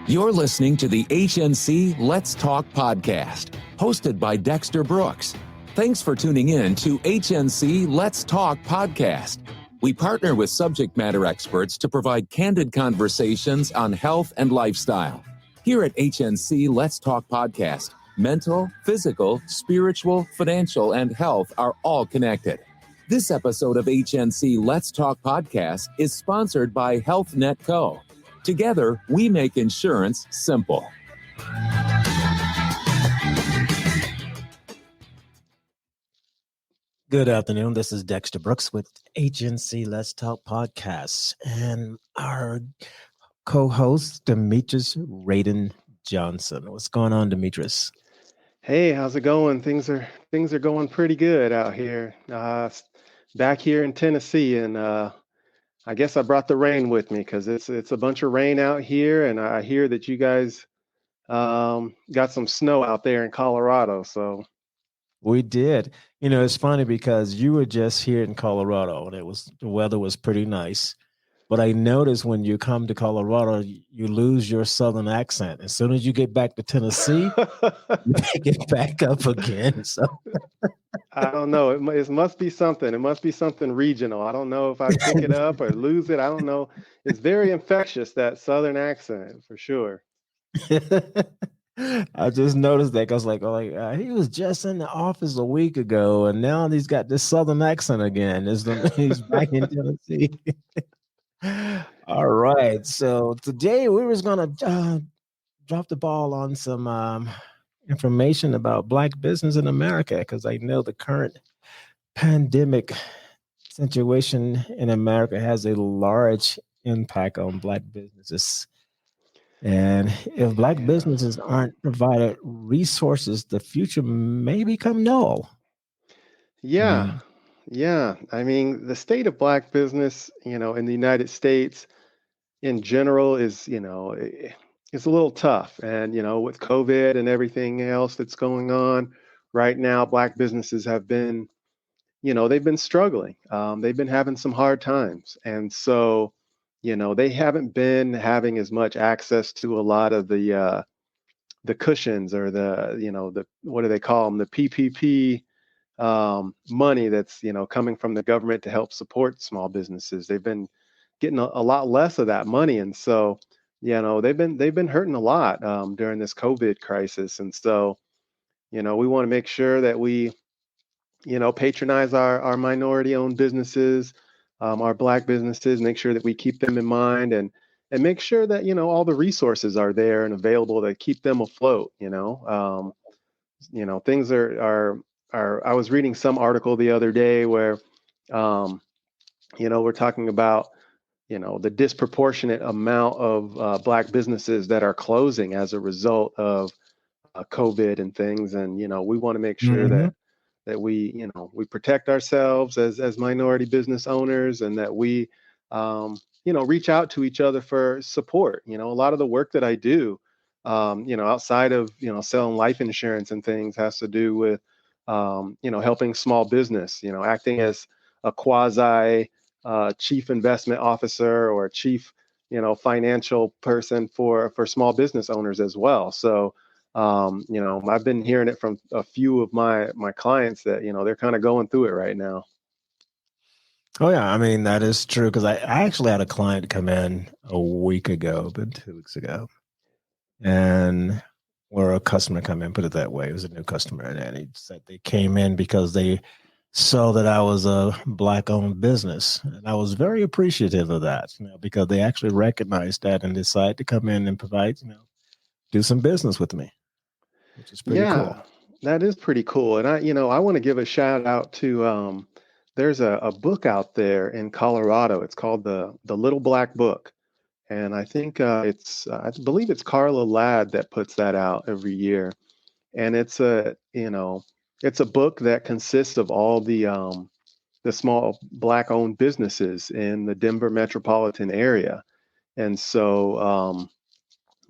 You're listening to the HNC Let's Talk podcast, hosted by Dexter Brooks. Thanks for tuning in to HNC Let's Talk podcast. We partner with subject matter experts to provide candid conversations on health and lifestyle. Here at HNC Let's Talk podcast, mental, physical, spiritual, financial, and health are all connected. This episode of HNC Let's Talk podcast is sponsored by HealthNet Co. Together, we make insurance simple. Good afternoon. This is Dexter Brooks with HNC Let's Talk Podcasts and our co-host, Demetrius Rayden Johnson. What's going on, Demetrius? Hey, how's it going? Things are going pretty good out here. Back here in Tennessee, and I guess I brought the rain with me because it's a bunch of rain out here, and I hear that you guys got some snow out there in Colorado. So we did. You know, it's funny because you were just here in Colorado, and the weather was pretty nice. But I noticed when you come to Colorado, you lose your Southern accent. As soon as you get back to Tennessee, you pick it back up again. So I don't know. It must be something. It must be something regional. I don't know if I pick it up or lose it. I don't know. It's very infectious, that Southern accent, for sure. I just noticed that because he was just in the office a week ago, and now he's got this Southern accent again. He's back in Tennessee. All right. So today we was going to drop the ball on some information about Black business in America, because I know the current pandemic situation in America has a large impact on Black businesses. And if Black businesses aren't provided resources, the future may become null. Yeah. Yeah. I mean, the state of Black business, in the United States in general is, it's a little tough. And, with COVID and everything else that's going on right now, Black businesses have been, they've been struggling. They've been having some hard times. And so, they haven't been having as much access to a lot of the cushions or the what do they call them? The PPP money that's, coming from the government to help support small businesses. They've been getting a lot less of that money. And so, they've been hurting a lot during this COVID crisis. And so, we want to make sure that we, patronize our minority owned businesses, our Black businesses, make sure that we keep them in mind and make sure that, all the resources are there and available to keep them afloat. Things are I was reading some article the other day where, we're talking about, the disproportionate amount of Black businesses that are closing as a result of COVID and things. And, we want to make sure that we, we protect ourselves as minority business owners, and that we, reach out to each other for support. A lot of the work that I do, outside of, selling life insurance and things, has to do with, helping small business, acting as a quasi chief investment officer or chief, financial person for small business owners as well. So, I've been hearing it from a few of my clients that, they're kind of going through it right now. Oh, yeah. I mean, that is true, because I actually had a client come in a week ago, but 2 weeks ago, and or a customer come in, put it that way. It was a new customer, and he said they came in because they saw that I was a Black-owned business, and I was very appreciative of that, because they actually recognized that and decided to come in and provide, do some business with me, which is pretty cool. That is pretty cool. And I want to give a shout out to, there's a book out there in Colorado. It's called the Little Black Book. And I think I believe it's Carla Ladd that puts that out every year. And it's a book that consists of all the small Black-owned businesses in the Denver metropolitan area. And so,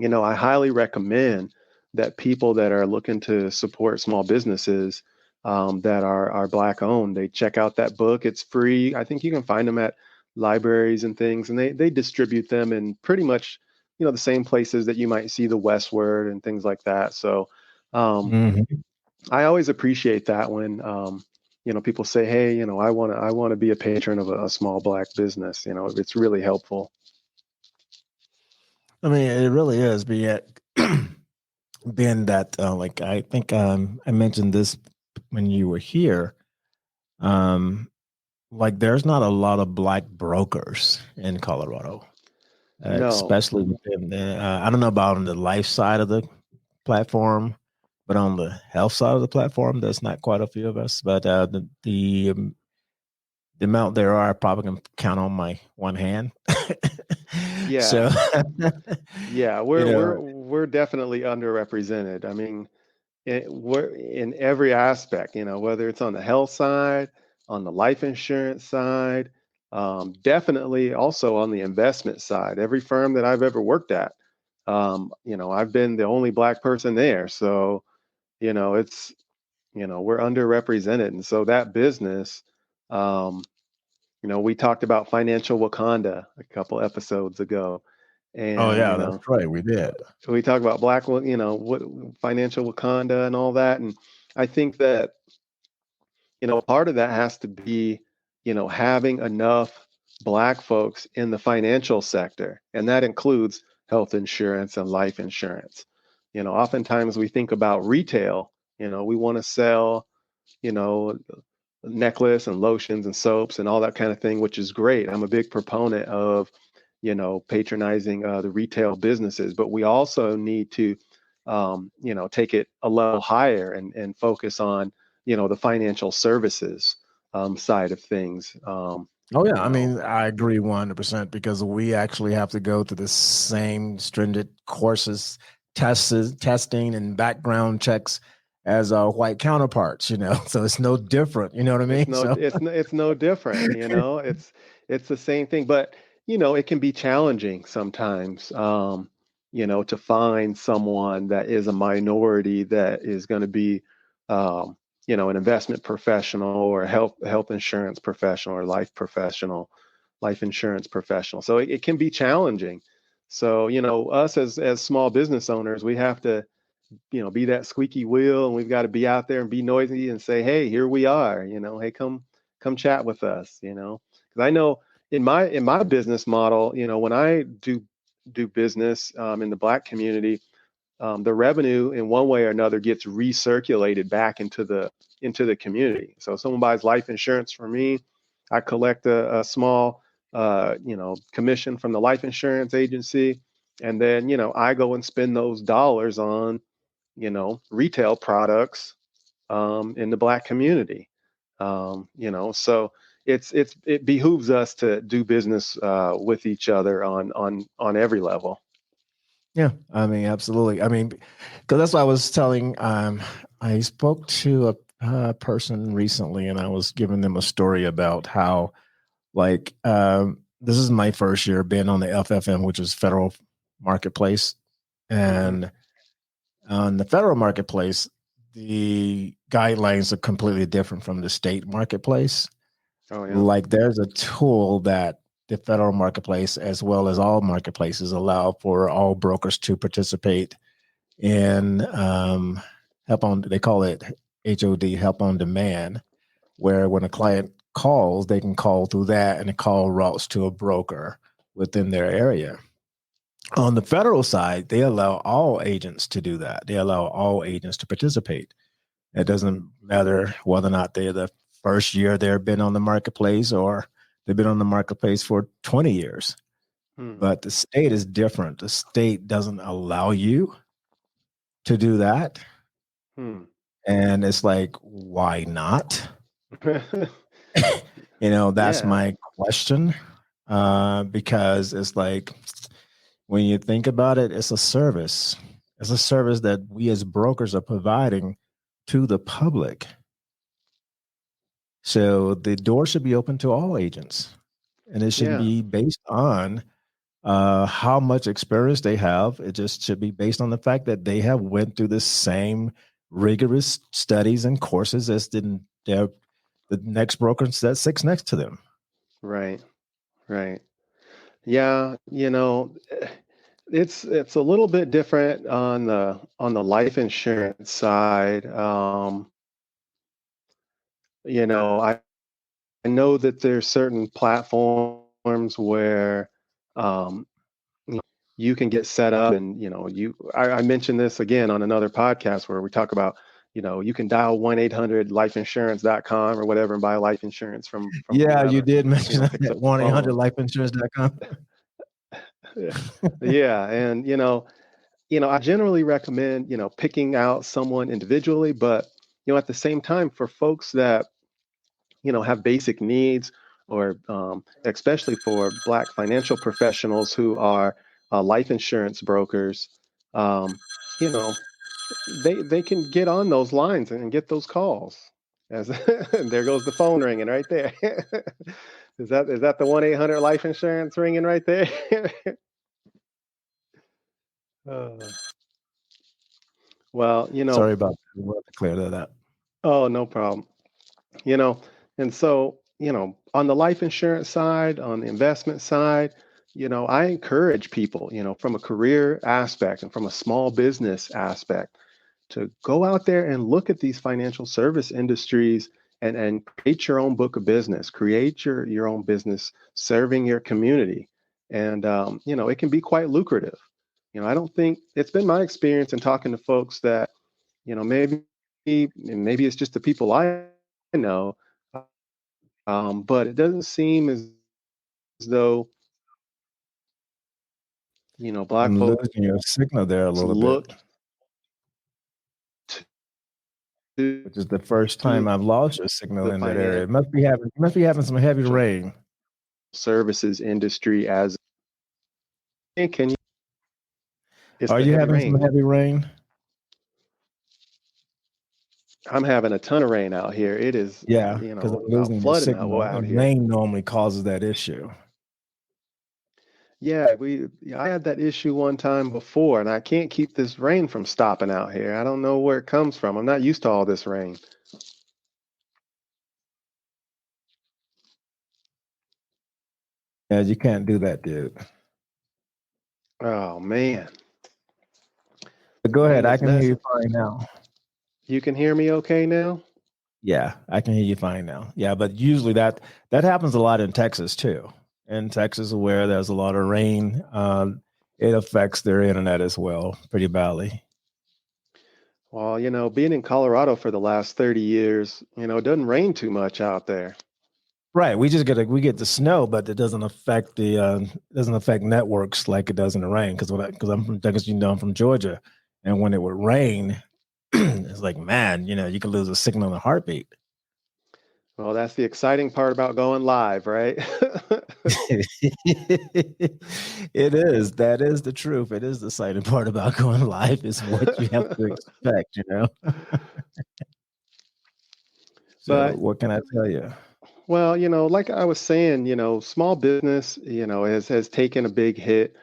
I highly recommend that people that are looking to support small businesses that are Black owned, they check out that book. It's free. I think you can find them at libraries and things, and they distribute them in pretty much the same places that you might see the Westward and things like that. So Mhm. I always appreciate that when people say, "Hey, I want to be a patron of a small Black business." It's really helpful. I mean, it really is. Being that, like, I think I mentioned this when you were here. Um, like, there's not a lot of Black brokers in Colorado, No. especially within the. I don't know about on the life side of the platform, but on the health side of the platform, there's not quite a few of us. But the amount there are, I probably can count on my one hand. So, Yeah. Yeah, you we're definitely underrepresented. I mean, we're in every aspect, whether it's on the health side, on the life insurance side, definitely also on the investment side. Every firm that I've ever worked at, I've been the only Black person there. So, it's, we're underrepresented. And so that business, um, we talked about financial Wakanda a couple episodes ago. oh And, yeah, that's right, we did. we talk about what financial Wakanda and all that. And I think that, part of that has to be, having enough Black folks in the financial sector. And that includes health insurance and life insurance. Oftentimes we think about retail, we want to sell, you know, necklace and lotions and soaps and all that kind of thing, which is great. I'm a big proponent of, patronizing the retail businesses, but we also need to, take it a level higher and focus on, the financial services side of things. Oh yeah, You I know, mean, I agree 100% because we actually have to go through the same stringent courses, testing, and background checks as our white counterparts. So it's no different. You know what I it's mean? no, So it's no different. It's the same thing, but it can be challenging sometimes. To find someone that is a minority that is going to be, an investment professional or a health insurance professional or life insurance professional. So it can be challenging. So us as small business owners, we have to be that squeaky wheel, and we've got to be out there and be noisy and say, hey, here we are, hey, come chat with us, because I know in my business model, when I do business in the Black community, the revenue in one way or another gets recirculated back into the community. So if someone buys life insurance from me, I collect a small commission from the life insurance agency, and then I go and spend those dollars on retail products in the Black community. So it behooves us to do business with each other on every level. yeah, I mean, absolutely. I mean, because that's what I was telling. I spoke to a person recently, and I was giving them a story about how, like, this is my first year being on the FFM, which is Federal Marketplace, Hmm. and on the federal marketplace, the guidelines are completely different from the state marketplace. Oh yeah. Like, there's a tool that the federal marketplace, as well as all marketplaces, allow for all brokers to participate in help on. They call it HOD, help on demand, where when a client calls, they can call through that, and the call routes to a broker within their area. On the federal side, they allow all agents to do that. They allow all agents to participate. It doesn't matter whether or not they're the first year they've been on the marketplace or they've been on the marketplace for 20 years. Hmm. But the state is different. The state doesn't allow you to do that. Hmm. And it's like, why not? That's Yeah. my question. Because it's like, when you think about it, it's a service. It's a service that we as brokers are providing to the public. So the door should be open to all agents, and it shouldn't Yeah. be based on how much experience they have. It just should be based on the fact that they have went through the same rigorous studies and courses as the next broker that sits next to them. Right. Right. Yeah. It's a little bit different on the life insurance side. I know that there's certain platforms where um, you know, you can get set up, and I mentioned this again on another podcast where we talk about, you can dial 1-800-lifeinsurance.com or whatever and buy life insurance from Yeah, you whomever, did mention picks that up the phone. 1-800-lifeinsurance.com. Yeah. Yeah, and I generally recommend, picking out someone individually, but at the same time, for folks that have basic needs, or especially for Black financial professionals who are life insurance brokers, um, you know, they can get on those lines and get those calls. As there goes the phone ringing right there. Is that the 1-800 life insurance ringing right there? Uh, well, Sorry about that. We'll have to clear that up. oh, no problem. you know and so, on the life insurance side, on the investment side, I encourage people, from a career aspect and from a small business aspect, to go out there and look at these financial service industries, and create your own book of business, create your own business serving your community. And it can be quite lucrative. I don't think, it's been my experience in talking to folks that, maybe it's just the people I know, but it doesn't seem as though, Black I'm folks losing your signal there a little bit, look to which is the first time I've lost your signal the in that area. financial It must be having some heavy rain. services industry as, hey, can you, it's Are the you heavy having some rain. heavy rain? I'm having a ton of rain out here. It is, Yeah, because I'm about losing your flooding out signal. out And here. rain normally causes that issue. Yeah, I had that issue one time before, and I can't keep this rain from stopping out here. I don't know where it comes from. I'm not used to all this rain. Yeah, you can't do that, dude. Oh man. But go ahead. Rain I is can hear you messing. fine now. You can hear me okay now? Yeah, I can hear you fine now. Yeah, but usually that happens a lot in Texas too. In Texas, where there's a lot of rain, it affects their internet as well, pretty badly. Well, being in Colorado for the last 30 years, it doesn't rain too much out there. Right. We get the snow, but it doesn't affect networks like it does in the rain. Because I'm from Texas, I'm from Georgia, and when it would rain, it's like, man, you could lose a signal in a heartbeat. Well, that's the exciting part about going live, right? It is. That is the truth. It is the exciting part about going live is what you have to expect. So But, what can I tell you? well, like I was saying, small business, has taken a big hit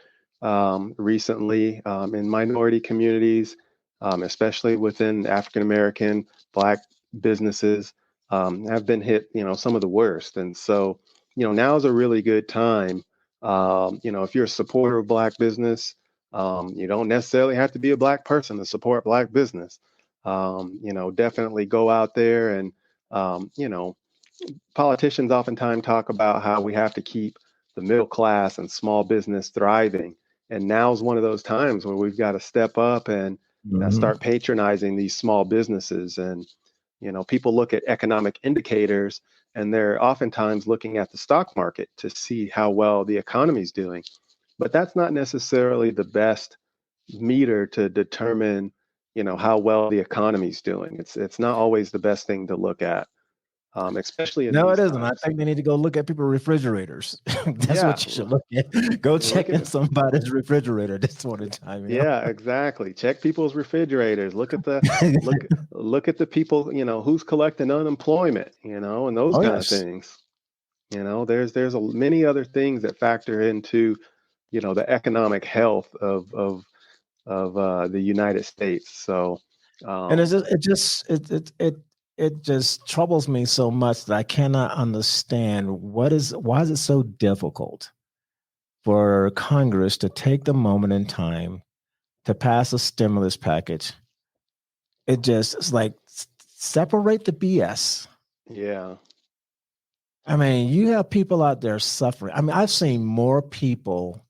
recently, in minority communities, especially within African American, Black businesses, have been hit, some of the worst. And so, now is a really good time. If you're a supporter of Black business, you don't necessarily have to be a Black person to support Black business. Definitely go out there and, politicians oftentimes talk about how we have to keep the middle class and small business thriving. And now's one of those times where we've got to step up and Mhm. start patronizing these small businesses. And, people look at economic indicators, and they're oftentimes looking at the stock market to see how well the economy's doing. But that's not necessarily the best meter to determine, how well the economy's doing. It's not always the best thing to look at, especially in No, it these isn't. I times. think they need to go look at people's refrigerators. That's Yeah, what you should look at. Go look check at in the, somebody's refrigerator this one in time. yeah, exactly. Check people's refrigerators. Look at the people, who's collecting unemployment, and those Oh, kind of yes. things. There's many other things that factor into, the economic health of the United States. So, And um, it just troubles me so much that I cannot understand why is it so difficult for Congress to take the moment in time to pass a stimulus package. It's like separate the BS. Yeah. I mean, you have people out there suffering. I mean, I've seen more people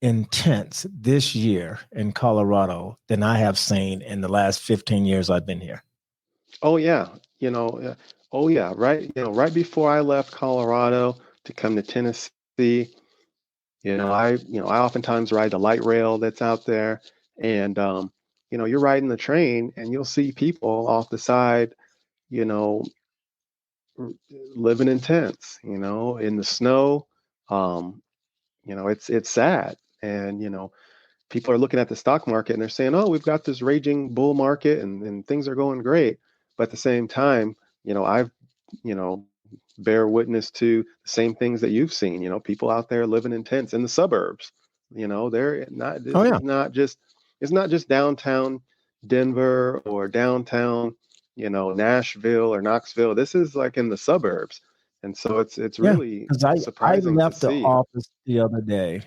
in tents this year in Colorado than I have seen in the last 15 years I've been here. Oh yeah. Oh yeah. Right. Right before I left Colorado to come to Tennessee, I oftentimes ride the light rail that's out there, and you're riding the train, and you'll see people off the side, you know, r- living in tents, in the snow. Um, it's sad, and people are looking at the stock market and they're saying, "Oh, we've got this raging bull market, and things are going great." But at the same time, I've you know bear witness to the same things that you've seen. People out there living in tents in the suburbs. They're not. Oh This yeah, is not just. It's not just downtown Denver or downtown, Nashville or Knoxville. This is like in the suburbs, and so it's yeah. really Because I surprising to left the see. office the other day,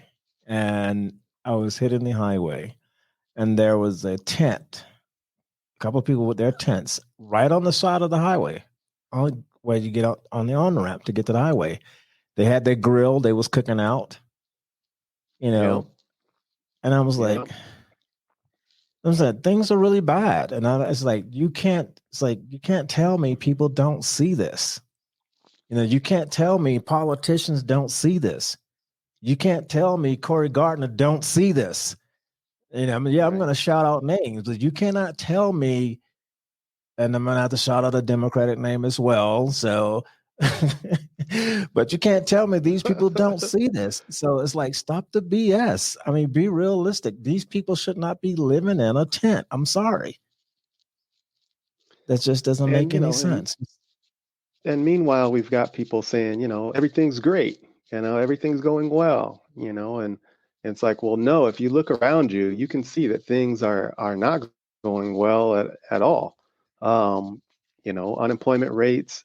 and I was hitting the highway, and there was a tent, a couple of people with their tents right on the side of the highway, on where you get out on the on ramp to get to the highway. They had their grill, they was cooking out, you Yeah, know, and yeah, I was like, things are really bad. And it's like you can't tell me people don't see this. You can't tell me politicians don't see this. You can't tell me Corey Gardner don't see this. I mean, yeah, I'm right. going to shout out names, but you cannot tell me, and I'm going to have to shout out a Democratic name as well. So, but you can't tell me these people don't see this. So it's like, stop the BS. I mean, be realistic. These people should not be living in a tent. I'm sorry. That just doesn't And make any sense. and meanwhile, we've got people saying, everything's great, everything's going well, and it's like, well, no, if you look around you, you can see that things are not going well at all. Unemployment rates,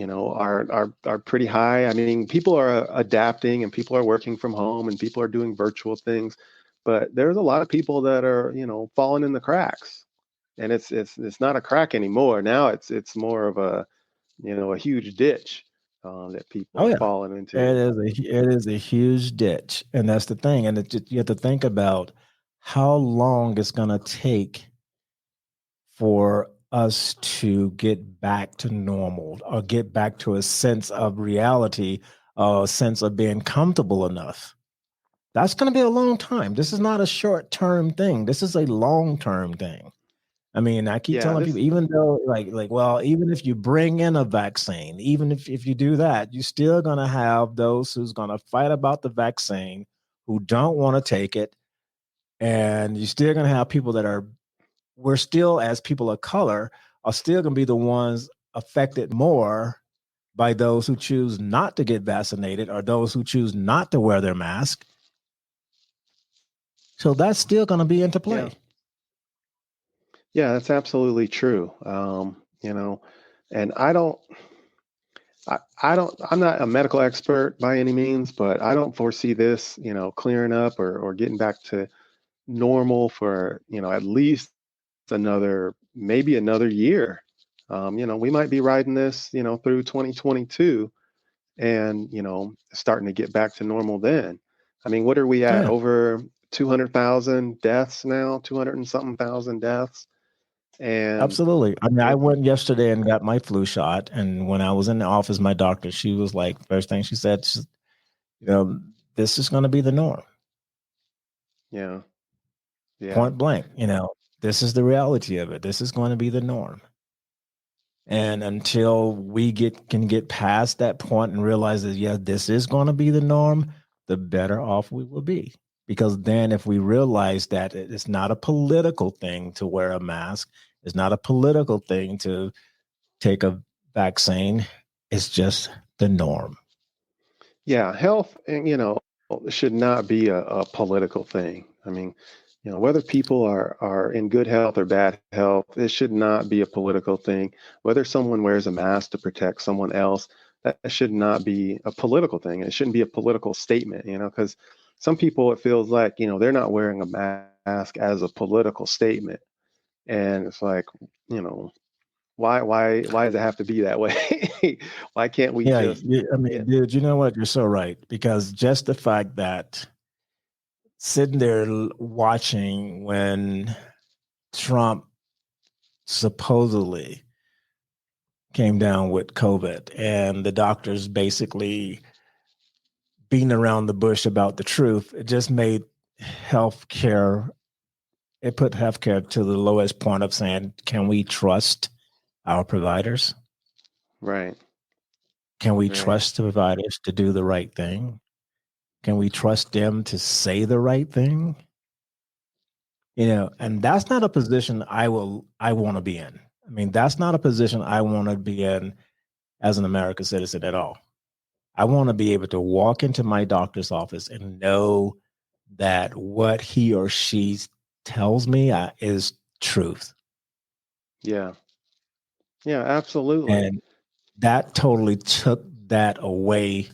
are pretty high. I mean, people are adapting and people are working from home and people are doing virtual things, but there's a lot of people that are, falling in the cracks. And it's not a crack anymore. Now it's more of a huge ditch that people Oh are yeah, falling into. it is a huge ditch, and that's the thing. And you have to think about how long it's going to take for us to get back to normal or get back to a sense of reality, a sense of being comfortable enough. That's going to be a long time. This is not a short term thing. This is a long term thing. I mean, I keep Yeah, telling people, this even though, well, even if you bring in a vaccine, even if you do that, you're still going to have those who's going to fight about the vaccine, who don't want to take it. And you're still going to have people we're still, as people of color, are still going to be the ones affected more by those who choose not to get vaccinated or those who choose not to wear their mask. So that's still going to be into yeah. play. Yeah, that's absolutely true. And I'm not a medical expert by any means, but I don't foresee this, clearing up or getting back to normal for, at least maybe another year. We might be riding this, through 2022 and, starting to get back to normal then. I mean, what are we Oh at? yeah, Over 200,000 deaths now, 200 and something thousand deaths. And absolutely. I mean, I it, went yesterday and got my flu shot, and when I was in the office, my doctor, she was like, first thing she said, you know, this is going to be the norm. yeah, yeah, Point blank, this is the reality of it. This is going to be the norm. And until we can get past that point and realize that, yeah, this is going to be the norm, the better off we will be. Because then if we realize that it's not a political thing to wear a mask, it's not a political thing to take a vaccine, it's just the norm. yeah. Health, and should not be a political thing. I mean, whether people are in good health or bad health, it should not be a political thing. Whether someone wears a mask to protect someone else, that should not be a political thing. It shouldn't be a political statement, because some people, it feels like, they're not wearing a mask as a political statement. And it's like, you know, why does it have to be that way? Why can't we Yeah, just, I yeah, mean, dude, you know what? You're so right, because just the fact that sitting there watching when Trump supposedly came down with COVID and the doctors basically beating around the bush about the truth, it just made healthcare, it put healthcare to the lowest point of saying, can we trust our providers? right, Can we right. trust the providers to do the right thing? Can we trust them to say the right thing? Yeah. And that's not a position I want to be in. I mean, that's not a position I want to be in as an American citizen at all. I want to be able to walk into my doctor's office and know that what he or she tells me is truth. Yeah. Yeah, absolutely. And that totally took that away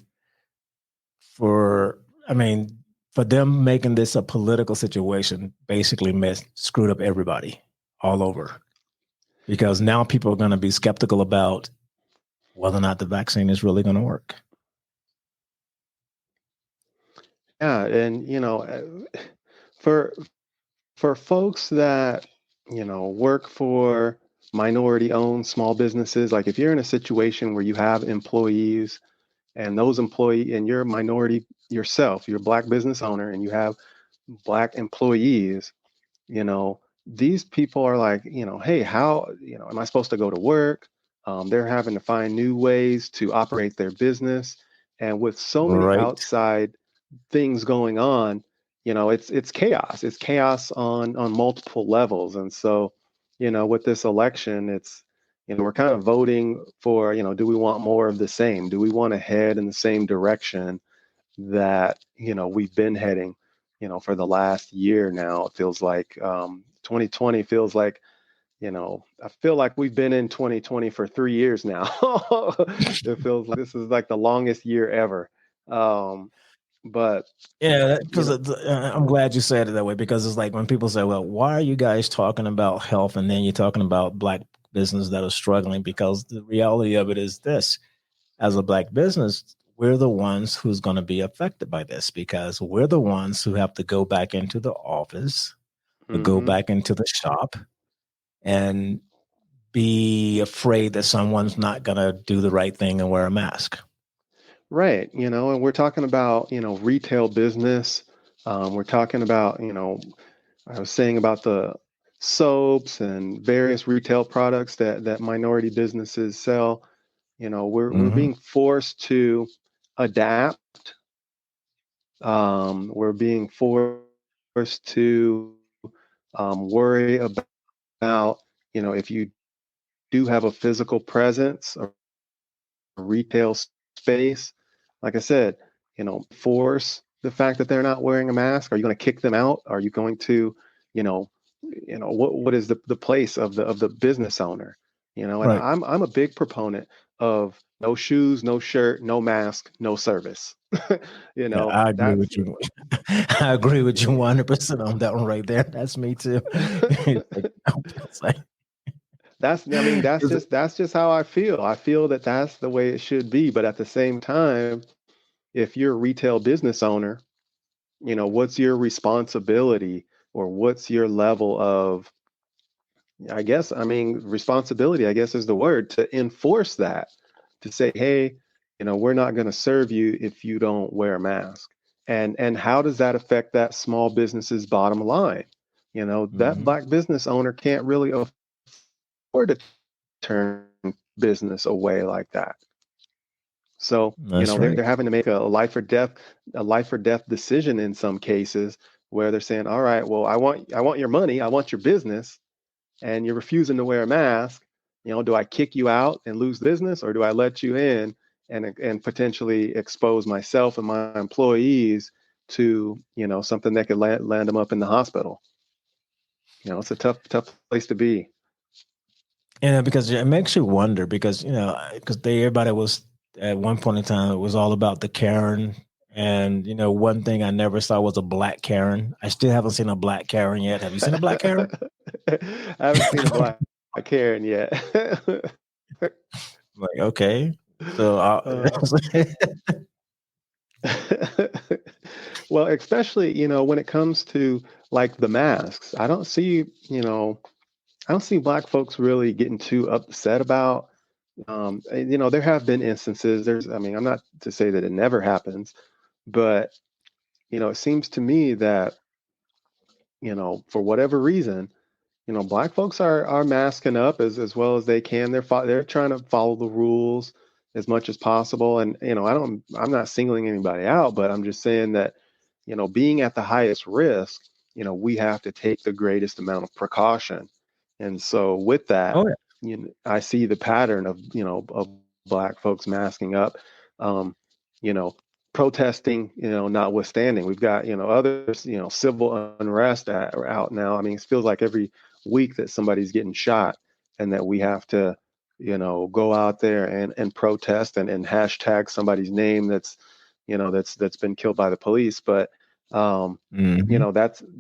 for, I mean, for them making this a political situation basically screwed up everybody all over, because now people are going to be skeptical about whether or not the vaccine is really going to work. Yeah, and for for folks that, work for minority owned small businesses, like if you're in a situation where you have employees and those employee and you're a minority yourself, you're a black business owner and you have black employees, these people are like, hey, how, am I supposed to go to work? They're having to find new ways to operate their business. And with so many Right. outside things going on, it's chaos. It's chaos on multiple levels. And so, with this election, it's, we're kind of voting for, do we want more of the same? Do we want to head in the same direction that, we've been heading, for the last year now? It feels like 2020 feels like, I feel like we've been in 2020 for 3 years now. It feels like this is like the longest year ever. But Yeah, you because know, I'm glad you said it that way, because it's like when people say, well, why are you guys talking about health and then you're talking about black business that are struggling? Because the reality of it is this: as a black business, we're the ones who's going to be affected by this, because we're the ones who have to go back into the office or go hmm back into the shop and be afraid that someone's not going to do the right thing and wear a mask. right, and we're talking about, retail business. We're talking about, I was saying about the soaps and various retail products that minority businesses sell. We're Mm-hmm. being forced to adapt. We're being forced to worry about, if you do have a physical presence, a retail space, like I said, force the fact that they're not wearing a mask. Are you going to kick them out? Are you going to, you know, what is the place of the business owner? And Right. I'm a big proponent of no shoes, no shirt, no mask, no service. Yeah, I agree That's with you. I agree with you 100% on that one right there. That's me too. It's like, I mean, that's is it- just that's just how I feel. I feel that that's the way it should be. But at the same time, if you're a retail business owner, what's your responsibility or what's your level of, I mean, responsibility, I guess is the word, to enforce that, to say, hey, we're not going to serve you if you don't wear a mask. And how does that affect that small business's bottom line? That Mhm. black business owner can't really afford to turn business away like that. So, That's they're right. having to make a life or death decision in some cases where they're saying, all right, well, I want your money, I want your business, and you're refusing to wear a mask. Do I kick you out and lose business, or do I let you in and potentially expose myself and my employees to, something that could land them up in the hospital? It's a tough place to be. Because it makes you wonder, because, because everybody was at one point in time, it was all about the Karen. And, one thing I never saw was a black Karen. I still haven't seen a black Karen yet. Have you seen a black Karen? I haven't seen a black Karen yet. Like, okay. So, Uh, well, especially, when it comes to like the masks, I don't see black folks really getting too upset about, there have been instances. I'm not to say that it never happens, but, it seems to me that, for whatever reason, black folks are masking up as well as they can. They're trying to follow the rules as much as possible. And, I'm not singling anybody out, but I'm just saying that, being at the highest risk, we have to take the greatest amount of precaution. And so with that, oh, yeah. I see the pattern of black folks masking up, um, you know, protesting, notwithstanding. We've got, others, civil unrest out now. I mean, it feels like every week that somebody's getting shot and that we have to, go out there and protest and hashtag somebody's name that's been killed by the police. But Mhm.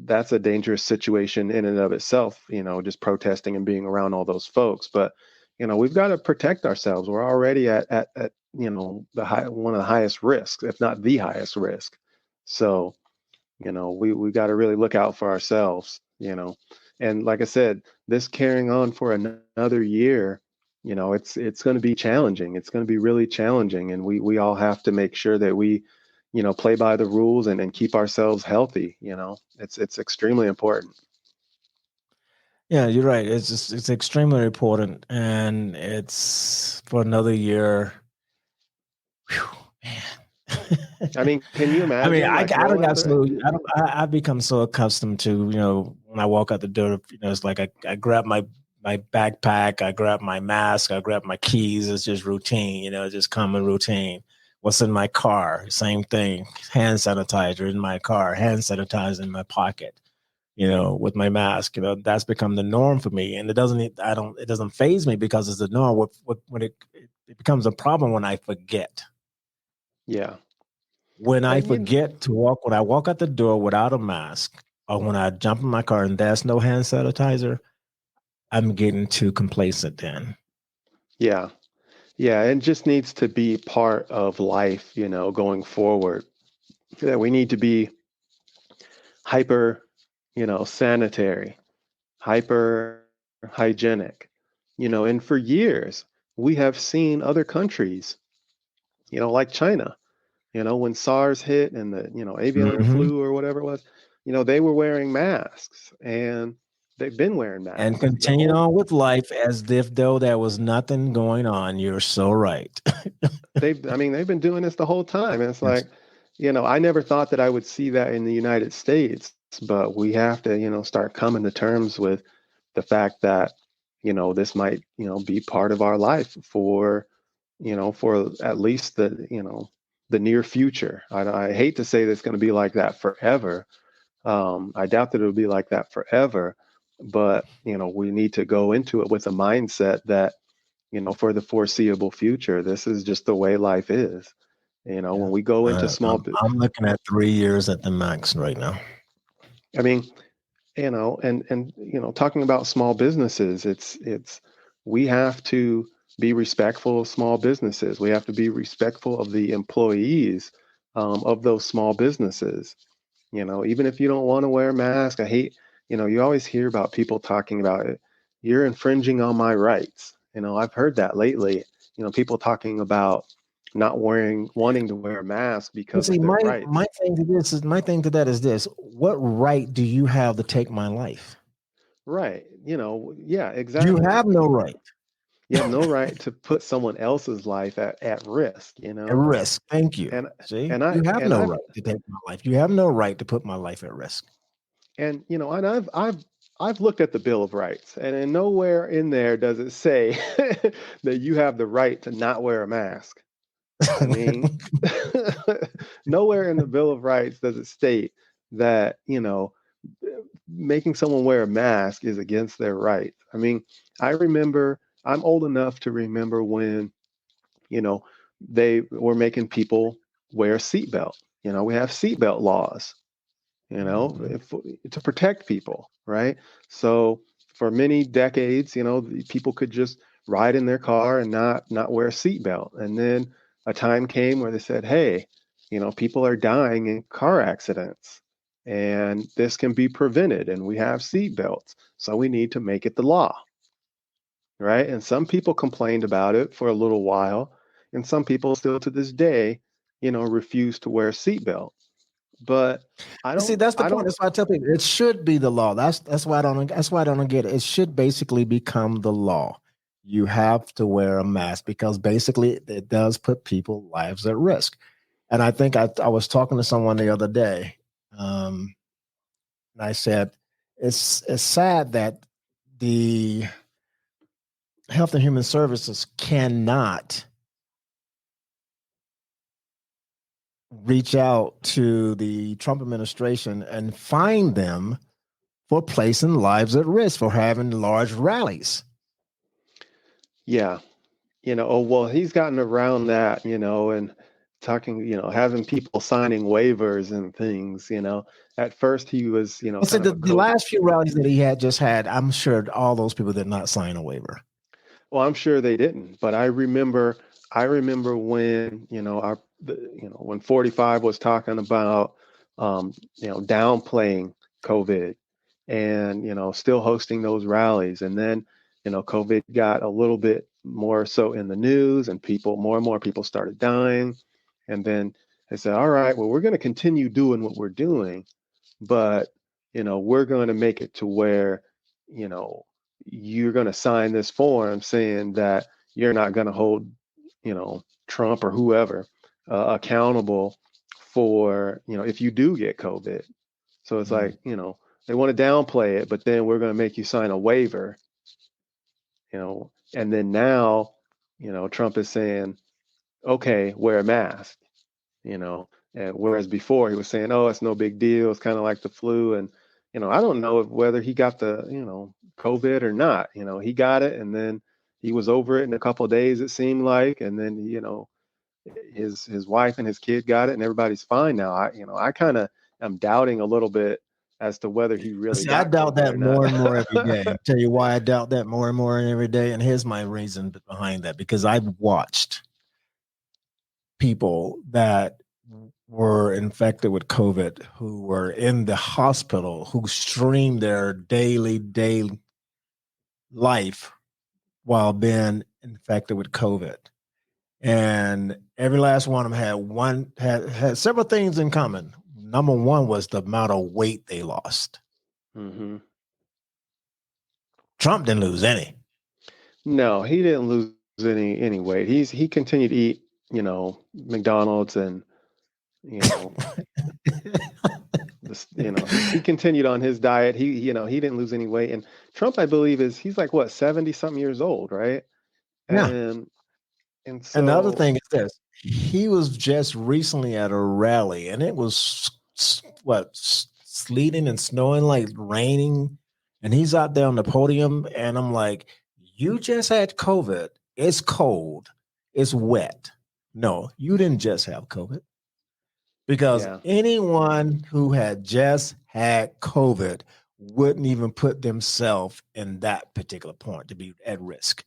that's a dangerous situation in and of itself, just protesting and being around all those folks. But we've got to protect ourselves. We're already at one of the highest risks, if not the highest risk. So we got to really look out for ourselves. And like I said, this carrying on for another year, it's going to be challenging. It's going to be really challenging, and we all have to make sure that we play by the rules and keep ourselves healthy. It's extremely important. Yeah, you're right. It's extremely important, and it's for another year. Whew, man. I mean, can you I mean, imagine I like don't going got through it? so I've become so accustomed to when I walk out the door, it's like I grab my backpack, I grab my mask, I grab my keys. It's just routine, just common routine. What's in my car? Same thing. Hand sanitizer in my car, hand sanitizer in my pocket. With my mask, that's become the norm for me, and it doesn't phase me because it's the norm. When it becomes a problem when I forget. Yeah. When I And forget when I walk out the door without a mask, or when I jump in my car and there's no hand sanitizer, I'm getting too complacent then. yeah. Yeah, it just needs to be part of life, going forward. That we need to be hyper, sanitary, hyper hygienic. And for years we have seen other countries, like China, when SARS hit and the, avian Hmm. flu or whatever it was, they were wearing masks and they've been wearing And masks the continue whole on with life as if though there was nothing going on. You're so right. they've been doing this the whole time. And it's Yes. like, I never thought that I would see that in the United States, but we have to, start coming to terms with the fact that, this might, be part of our life for at least the near future. I hate to say that it's going to be like that forever. I doubt that it'll be like that forever, but, we need to go into it with a mindset that, for the foreseeable future, this is just the way life is. Yeah. When we go into I'm looking at 3 years at the max right now. I mean, and talking about small businesses, we have to be respectful of small businesses. We have to be respectful of the employees of those small businesses. Even if you don't want to wear a mask, I hate, you always hear about people talking about it. You're infringing on my rights. I've heard that lately. People talking about not wanting to wear a mask But because see, of their my rights. thing to that is this: what right do you have to take my life? Right. Yeah, You exactly. have no right. You have no right to put someone else's life at risk, At risk. Thank you. and See, and I you have and no I've right to take my life. You have no right to put my life at risk. and I've looked at the Bill of Rights, and in nowhere in there does it say that you have the right to not wear a mask. I mean, nowhere in the Bill of Rights does it state that, making someone wear a mask is against their rights. I mean, I'm old enough to remember when, you know, they were making people wear a seatbelt. We have seatbelt laws, to protect people, right? So for many decades, people could just ride in their car and not wear a seatbelt. And then a time came where they said, hey, people are dying in car accidents and this can be prevented and we have seatbelts. So we need to make it the law, right? And some people complained about it for a little while, and some people still to this day, refuse to wear a seatbelt. But See, that's the point. That's why I tell people it should be the law. That's why I don't get it. It should basically become the law. You have to wear a mask because basically it does put people's lives at risk. And I think I was talking to someone the other day, and I said, it's sad that the Health and Human Services cannot reach out to the Trump administration and find them for placing lives at risk for having large rallies. Yeah. Well, he's gotten around that, and talking, having people signing waivers and things, At first he was, So the last few rallies that he had just had, I'm sure all those people did not sign a waiver. Well, I'm sure they didn't, but I remember when, when 45 was talking about, downplaying COVID and, still hosting those rallies. And then, COVID got a little bit more so in the news and more and more people started dying. And then they said, all right, well, we're going to continue doing what we're doing, but, we're going to make it to where, you're going to sign this form saying that you're not going to hold, Trump or whoever accountable for, if you do get COVID. So it's like, they want to downplay it, but then we're going to make you sign a waiver, and then now, Trump is saying, okay, wear a mask, and whereas before he was saying, oh, it's no big deal. It's kind of like the flu. And, I don't know whether he got the, COVID or not. He got it and then he was over it in a couple of days, it seemed like. And then, his wife and his kid got it and everybody's fine now. I kind of am doubting a little bit as to whether he really got I doubt COVID that or more not. and more every day. I'll tell you why I doubt that more and more every day. And here's my reason behind that, because I've watched people that were infected with COVID who were in the hospital, who streamed their daily life while being infected with COVID. And every last one of them had several things in common. Number one was the amount of weight they lost. Mm-hmm. Trump didn't lose any. No, he didn't lose any weight. He continued to eat, McDonald's and, he continued on his diet. He didn't lose any weight. And Trump, I believe, he's like what, 70 something years old, right? Yeah. And so And the other thing is this: he was just recently at a rally, and it was sleeting and snowing, like raining, and he's out there on the podium, and I'm like, "You just had COVID. It's cold. It's wet. No, you didn't just have COVID." Because anyone who had just had COVID wouldn't even put themselves in that particular point to be at risk,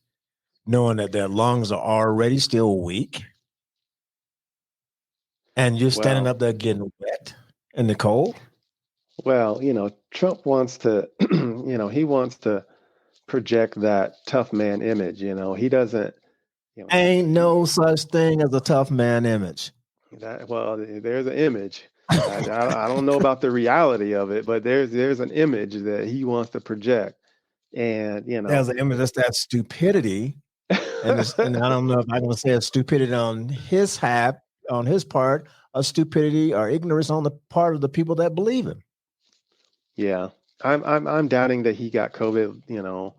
knowing that their lungs are already still weak. And you're standing up there getting wet in the cold. Well, Trump wants to, he wants to project that tough man image. He doesn't, Ain't no such thing as a tough man image. There's an image. I don't know about the reality of it, but there's an image that he wants to project, and there's an image that's that stupidity, and I don't know if I'm going to say a stupidity on his part, a stupidity or ignorance on the part of the people that believe him. Yeah, I'm doubting that he got COVID,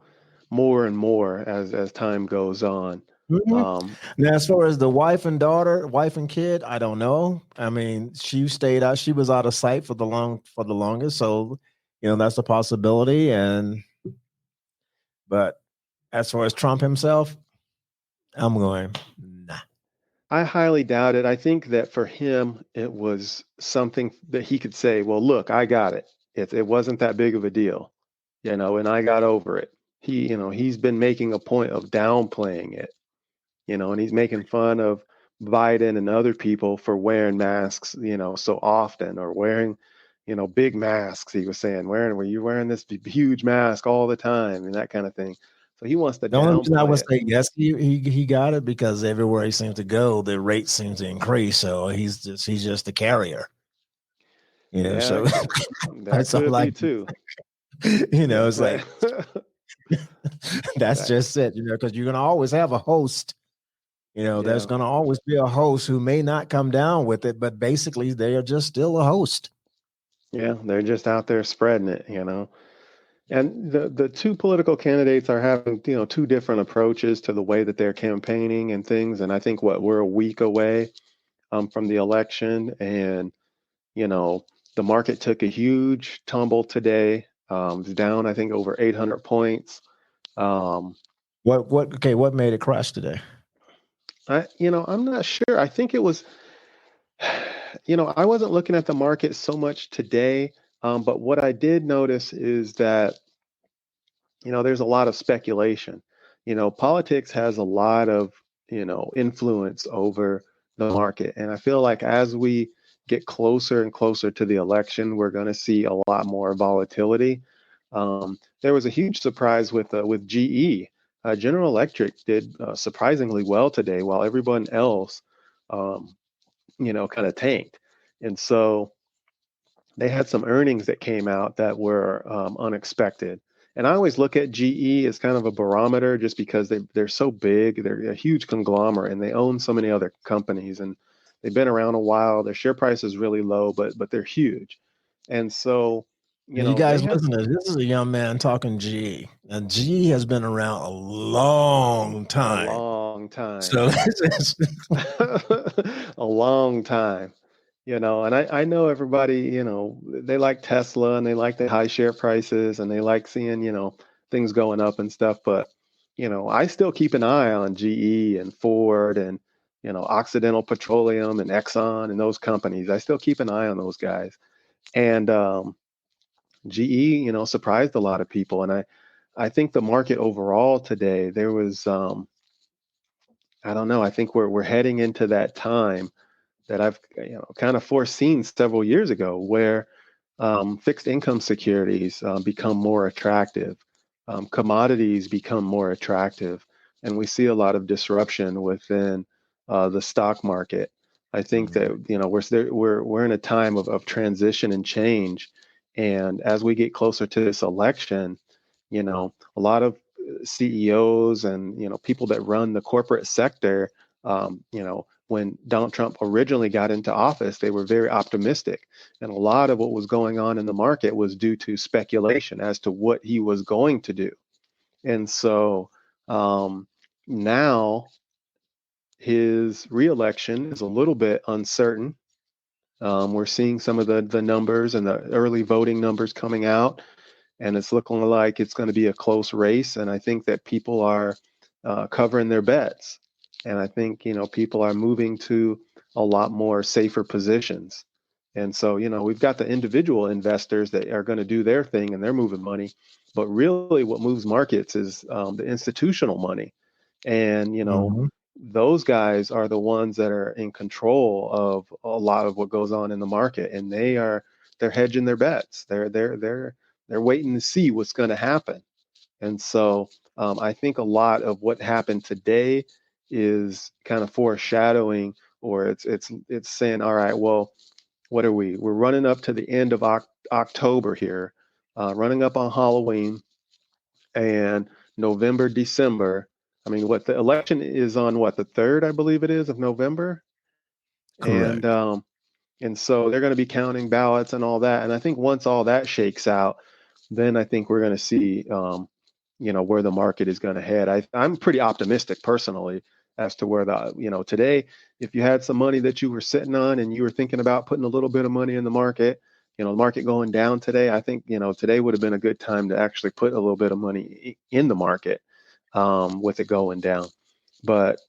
more and more as time goes on. Mm-hmm. Now, as far as the wife and kid, I don't know. I mean, she stayed out. She was out of sight for the longest. So, that's a possibility. But as far as Trump himself, I'm going, nah. I highly doubt it. I think that for him, it was something that he could say, well, look, I got it. It wasn't that big of a deal, and I got over it. He's been making a point of downplaying it, and he's making fun of Biden and other people for wearing masks, so often, or wearing, big masks. He was saying, were you wearing this huge mask all the time and that kind of thing. So he wants to The only reason I downplay would it. say yes, he got it because everywhere he seems to go, the rate seems to increase. So he's just the carrier, Yeah, So that that's all could I, be too. Yeah, it's like that's that, just it, because you're gonna always have a host. There's yeah, gonna always be a host who may not come down with it, but basically they are just still a host. yeah, they're just out there spreading it. And the two political candidates are having, two different approaches to the way that they're campaigning and things. And I think we're a week away from the election, and you know the market took a huge tumble today. It's down, I think, over 800 points. Um, What made it crash today? I'm not sure. I think it was, I wasn't looking at the market so much today, but what I did notice is that there's a lot of speculation. Politics has a lot of, influence over the market. And I feel like as we get closer and closer to the election, we're going to see a lot more volatility. There was a huge surprise with GE. General Electric did surprisingly well today, while everyone else, kind of tanked. And so they had some earnings that came out that were unexpected. And I always look at GE as kind of a barometer just because they're so big. They're a huge conglomerate and they own so many other companies, and they've been around a while. Their share price is really low, but they're huge. And so, And you they guys had listen to this. This is a young man talking GE. And GE has been around a long a time. long time. So this is A long time. And I know everybody, they like Tesla and they like the high share prices and they like seeing, things going up and stuff. But, I still keep an eye on GE and Ford and, Occidental Petroleum and Exxon and those companies. I still keep an eye on those guys. And GE, surprised a lot of people. And I think the market overall today, there was, I don't know, I think we're heading into that time that I've kind of foreseen several years ago, where fixed income securities become more attractive, commodities become more attractive, and we see a lot of disruption within the stock market. I think that we're in a time of transition and change, and as we get closer to this election, a lot of CEOs and people that run the corporate sector, when Donald Trump originally got into office, they were very optimistic. And a lot of what was going on in the market was due to speculation as to what he was going to do. And so now his reelection is a little bit uncertain. We're seeing some of the numbers and the early voting numbers coming out, and it's looking like it's going to be a close race. And I think that people are covering their bets, and I think people are moving to a lot more safer positions. And so we've got the individual investors that are going to do their thing and they're moving money, but really what moves markets is the institutional money. And Mhm. those guys are the ones that are in control of a lot of what goes on in the market, and they're hedging their bets. They're waiting to see what's going to happen. And so I think a lot of what happened today is kind of foreshadowing, or it's saying, all right, well, what are we? We're running up to the end of October here, running up on Halloween and November, December. I mean, what the election is on, what, the third, I believe it is, of November, and Correct. um, and so they're going to be counting ballots and all that. And I think once all that shakes out, then I think we're going to see, where the market is going to head. I'm pretty optimistic personally as to where today, if you had some money that you were sitting on and you were thinking about putting a little bit of money in the market, the market going down today, I think, today would have been a good time to actually put a little bit of money in the market with it going down. But,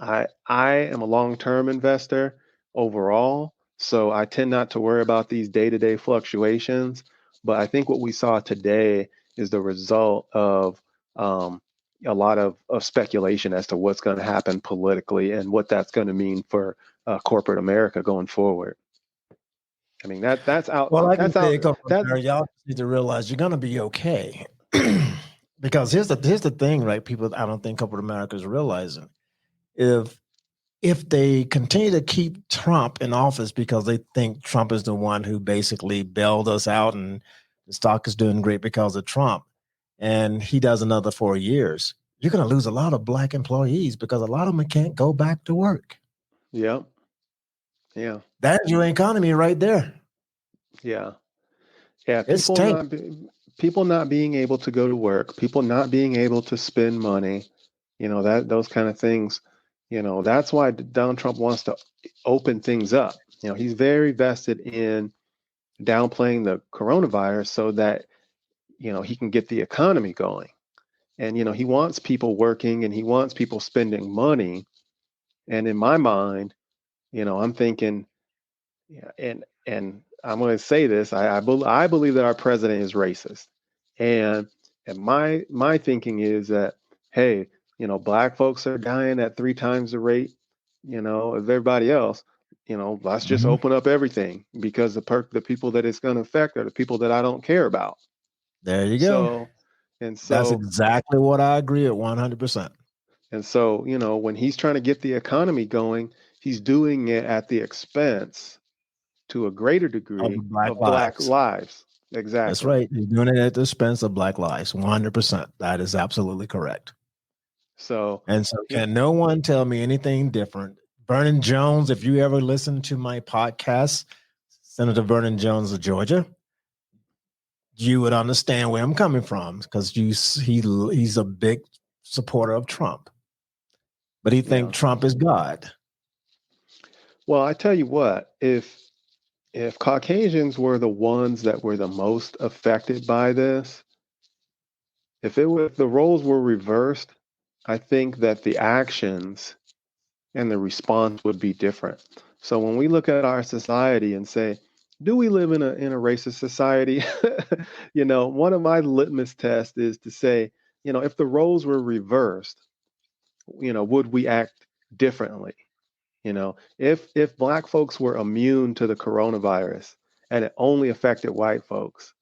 I am a long-term investor overall, so I tend not to worry about these day-to-day fluctuations. But I think what we saw today is the result of um, a lot of speculation as to what's going to happen politically and what that's going to mean for corporate America going forward. I mean that's out. Well, I can That's say a out. couple of That there. Y'all need to realize you're gonna be okay. Because here's the thing, right? People, I don't think corporate America is realizing if they continue to keep Trump in office because they think Trump is the one who basically bailed us out and the stock is doing great because of Trump, and he does another 4 years, you're going to lose a lot of black employees because a lot of them can't go back to work. yeah, yeah, That's your economy right there. yeah, yeah. It's tank. People not being able to go to work, people not being able to spend money, that those kind of things. That's why Donald Trump wants to open things up. He's very vested in downplaying the coronavirus so that he can get the economy going. And he wants people working and he wants people spending money. And in my mind, I'm thinking, yeah, and I'm going to say this, I believe that our president is racist. And my thinking is that, hey, black folks are dying at 3 times the rate, of everybody else. Let's just Mhm. open up everything because the people that it's going to affect are the people that I don't care about. There you go. So, and That's so, exactly what I agree at 100%. and so, when he's trying to get the economy going, he's doing it at the expense to a greater Of the degree black of black lives. lives. That's Exactly. right. You're doing it at the expense of black lives. 100%. That is absolutely correct. So, And so, y- can no one tell me anything different? Vernon Jones, if you ever listen to my podcast, Senator Vernon Jones of Georgia, you would understand where I'm coming from because he's a big supporter of Trump, but he yeah. thinks Trump is God. Well, I tell you what, if Caucasians were the ones that were the most affected by this, if the roles were reversed, I think that the actions and the response would be different. So when we look at our society and say, do we live in a racist society? One of my litmus tests is to say, if the roles were reversed, would we act differently? If black folks were immune to the coronavirus and it only affected white folks,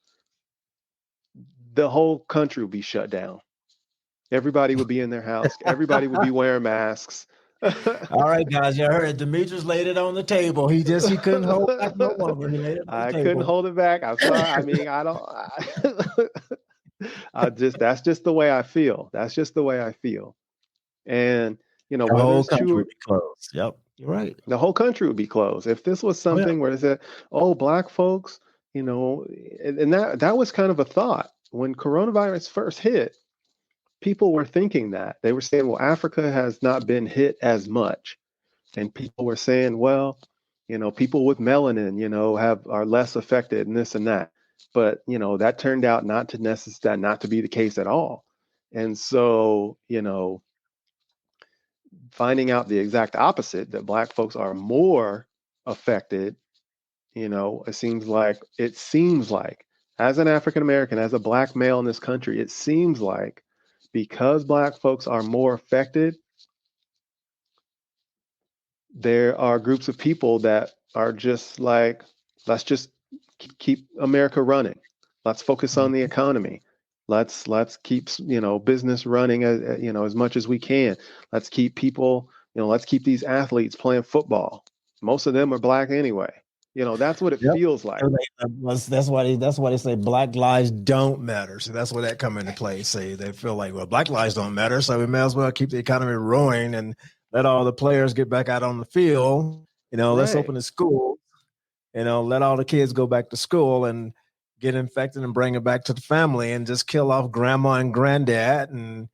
the whole country would be shut down. Everybody would be in their house. Everybody would be wearing masks. All right, guys, you heard it. Demetrius laid it on the table. He couldn't hold back no longer. He laid it on the I couldn't table. hold it back. I'm sorry. I mean, I don't. That's just the way I feel. That's just the way I feel. And The whether whole it's country true, would be closed. Yep, you're right. the whole country would be closed. If this was Oh, yeah. something where they said, "Oh, black folks," and that was kind of a thought when coronavirus first hit. People were thinking that they were saying, "Well, Africa has not been hit as much," and people were saying, "Well, people with melanin, are less affected and this and that." But that turned out not to be the case at all. And so, finding out the exact opposite, that black folks are more affected, it seems like as an African American, as a black male in this country, it seems like because black folks are more affected, there are groups of people that are just like, let's just keep America running. Let's focus on the Mhm. economy. Let's keep business running as much as we can. Let's keep people, let's keep these athletes playing football. Most of them are black anyway. That's what it Yep. feels like. That's why they say black lives don't matter. So that's where that come into play. Say they feel like, well, black lives don't matter, so we may as well keep the economy rolling and let all the players get back out on the field. Let's Right. open the school. Let all the kids go back to school and get infected and bring it back to the family and just kill off grandma and granddad and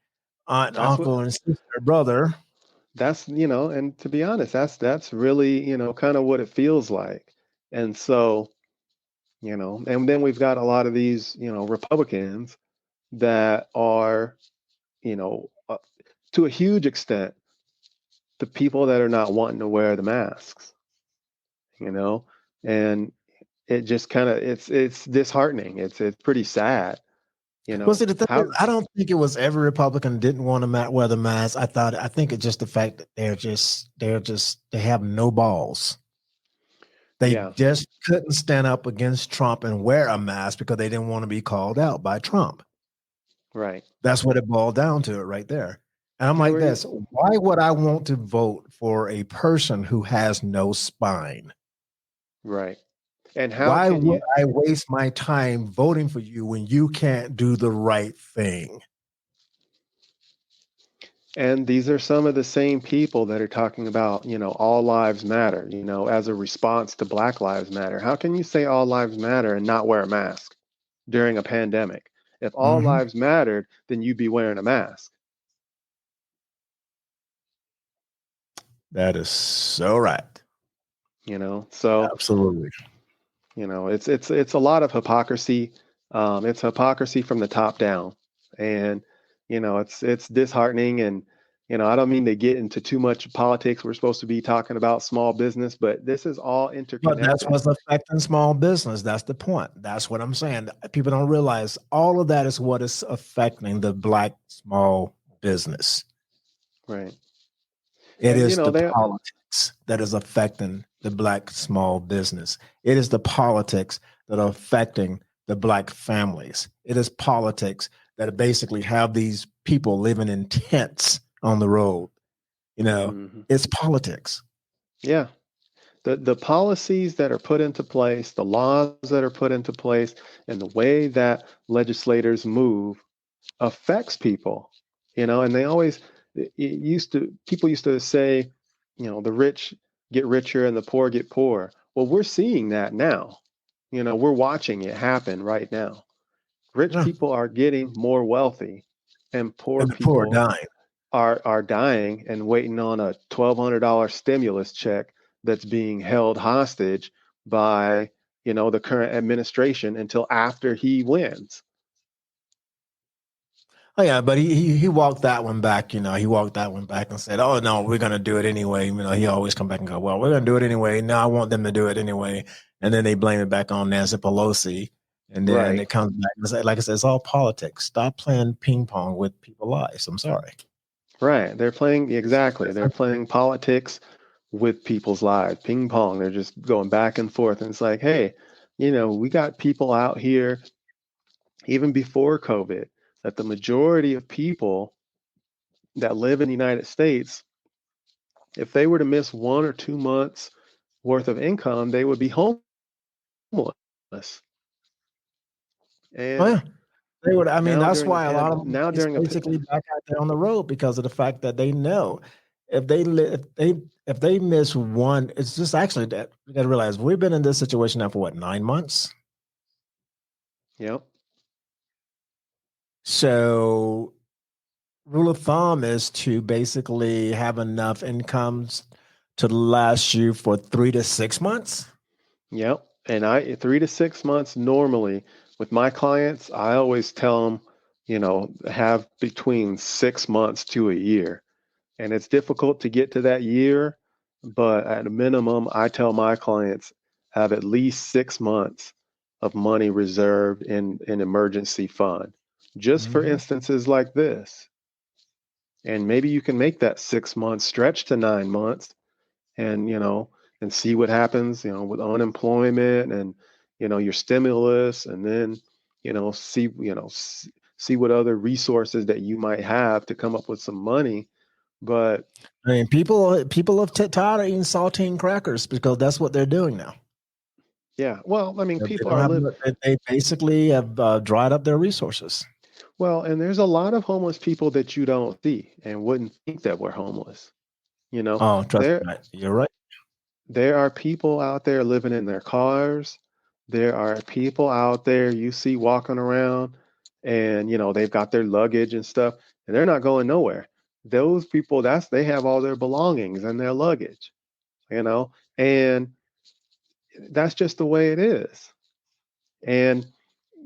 aunt, That's what uncle, and sister, brother. and to be honest, that's really, kind of what it feels like. And so, and then we've got a lot of these, Republicans that are, you know, uh, to a huge extent, the people that are not wanting to wear the masks, you know, and it just kind of it's disheartening. It's pretty sad, you Well, know. see, the thing is, How I don't think it was every Republican didn't want to wear the mask. I think it's just the fact that they have no balls. They yeah, just couldn't stand up against Trump and wear a mask because they didn't want to be called out by Trump. right. That's what it boiled down to, right there. And I'm And like we're this: why would I want to vote for a person who has no spine? right. And how Why can would you I waste my time voting for you when you can't do the right thing? and these are some of the same people that are talking about, all lives matter, as a response to Black Lives Matter. How can you say all lives matter and not wear a mask during a pandemic? If all Mhm. lives mattered, then you'd be wearing a mask, That is so right. So, Absolutely. it's a lot of hypocrisy. It's hypocrisy from the top down, and it's disheartening. And I don't mean to get into too much politics. We're supposed to be talking about small business, but this is all But that's interconnected. what's affecting small business. That's the point. That's what I'm saying. People don't realize all of that is what is affecting the Black small business. Right. It And is the they politics that is affecting the Black small business. It is the politics that are affecting the Black families. It is politics that basically have these people living in tents on the road. Mhm. It's politics. Yeah. The policies that are put into place, the laws that are put into place, and the way that legislators move affects people, and they always people used to say, the rich get richer and the poor get poorer. Well, we're seeing that now. We're watching it happen right now. Rich Yeah. people are getting more wealthy, and poor And the poor are people dying. are dying and waiting on a $1,200 stimulus check that's being held hostage by the current administration until after he wins. Oh yeah, but he walked that one back. He walked that one back and said, "Oh no, we're gonna do it anyway." He always come back and go, "Well, we're gonna do it anyway." Now I want them to do it anyway, and then they blame it back on Nancy Pelosi, and then Right. it comes back. Like I said, it's all politics. Stop playing ping pong with people's lives. I'm sorry. Right. They're playing exactly. They're playing politics with people's lives. Ping pong. They're just going back and forth. And it's like, hey, we got people out here even before COVID that the majority of people that live in the United States, if they were to miss 1 or 2 months worth of income, they would be homeless. Oh And yeah, they would. I mean, now that's during a why a lot of pan, them now is during a basically back out there on the road because of the fact that they know if if they miss one, it's just actually that you got to realize we've been in this situation now for what 9 months. yep, So rule of thumb is to basically have enough incomes to last you for 3 to 6 months. yep. And 3 to 6 months normally with my clients, I always tell them, have between 6 months to a year. And it's difficult to get to that year, but at a minimum, I tell my clients have at least 6 months of money reserved in an emergency fund, just for Mhm. instances like this. And maybe you can make that 6 months stretch to 9 months, and and see what happens, with unemployment and your stimulus, and then see what other resources that you might have to come up with some money. But I mean, people have tired of eating saltine crackers because that's what they're doing now. yeah, well, I mean, They people don't are have. live They basically have dried up their resources. well, and there's a lot of homeless people that you don't see and wouldn't think that we're homeless. You know, Oh, trust there me, you're right. there are people out there living in their cars. There are people out there you see walking around, and they've got their luggage and stuff, and they're not going nowhere. Those people, they have all their belongings and their luggage, and that's just the way it is. And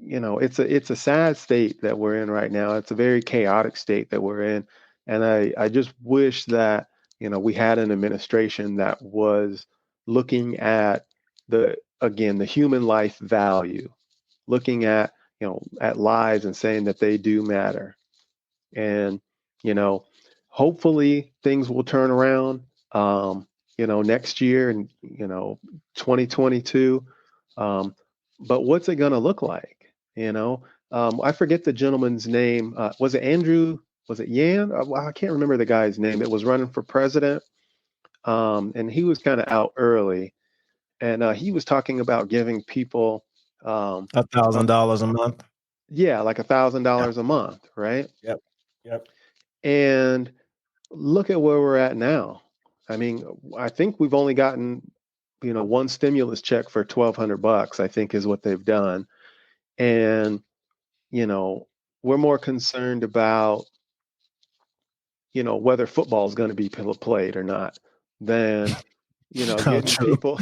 it's a sad state that we're in right now. It's a very chaotic state that we're in, and I just wish that we had an administration that was looking at the human life value, looking at, at lives and saying that they do matter. And, hopefully things will turn around, next year and, 2022. But what's it going to look like? I forget the gentleman's name. Was it Andrew? Was it Yan? Well, I can't remember the guy's name that was running for president. And he was kind of out early, and he was talking about giving people, $1,000 a month. yeah, like $1,000 a month, right? Yep. Yep. And look at where we're at now. I mean, I think we've only gotten, one stimulus check for $1,200, I think is what they've done. And, we're more concerned about, whether football is going to be played or not than, getting people.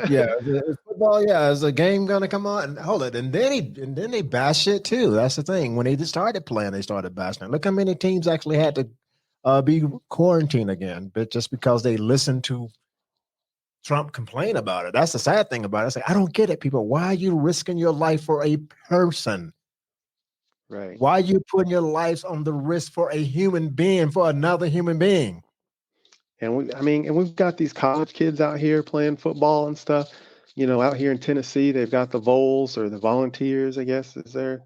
Yeah, is football. Yeah, is a game going to come on? Hold it, and then they bash it too. That's the thing. When they just started playing, they started bashing it. Look how many teams actually had to be quarantined again, but just because they listened to Trump complain about it. That's the sad thing about it. It's like, I don't get it, people. Why are you risking your life for a person? Right. Why are you putting your lives on the risk for a human being, for another human being? And we've got these college kids out here playing football and stuff. Out here in Tennessee, they've got the Vols, or the Volunteers, I guess is their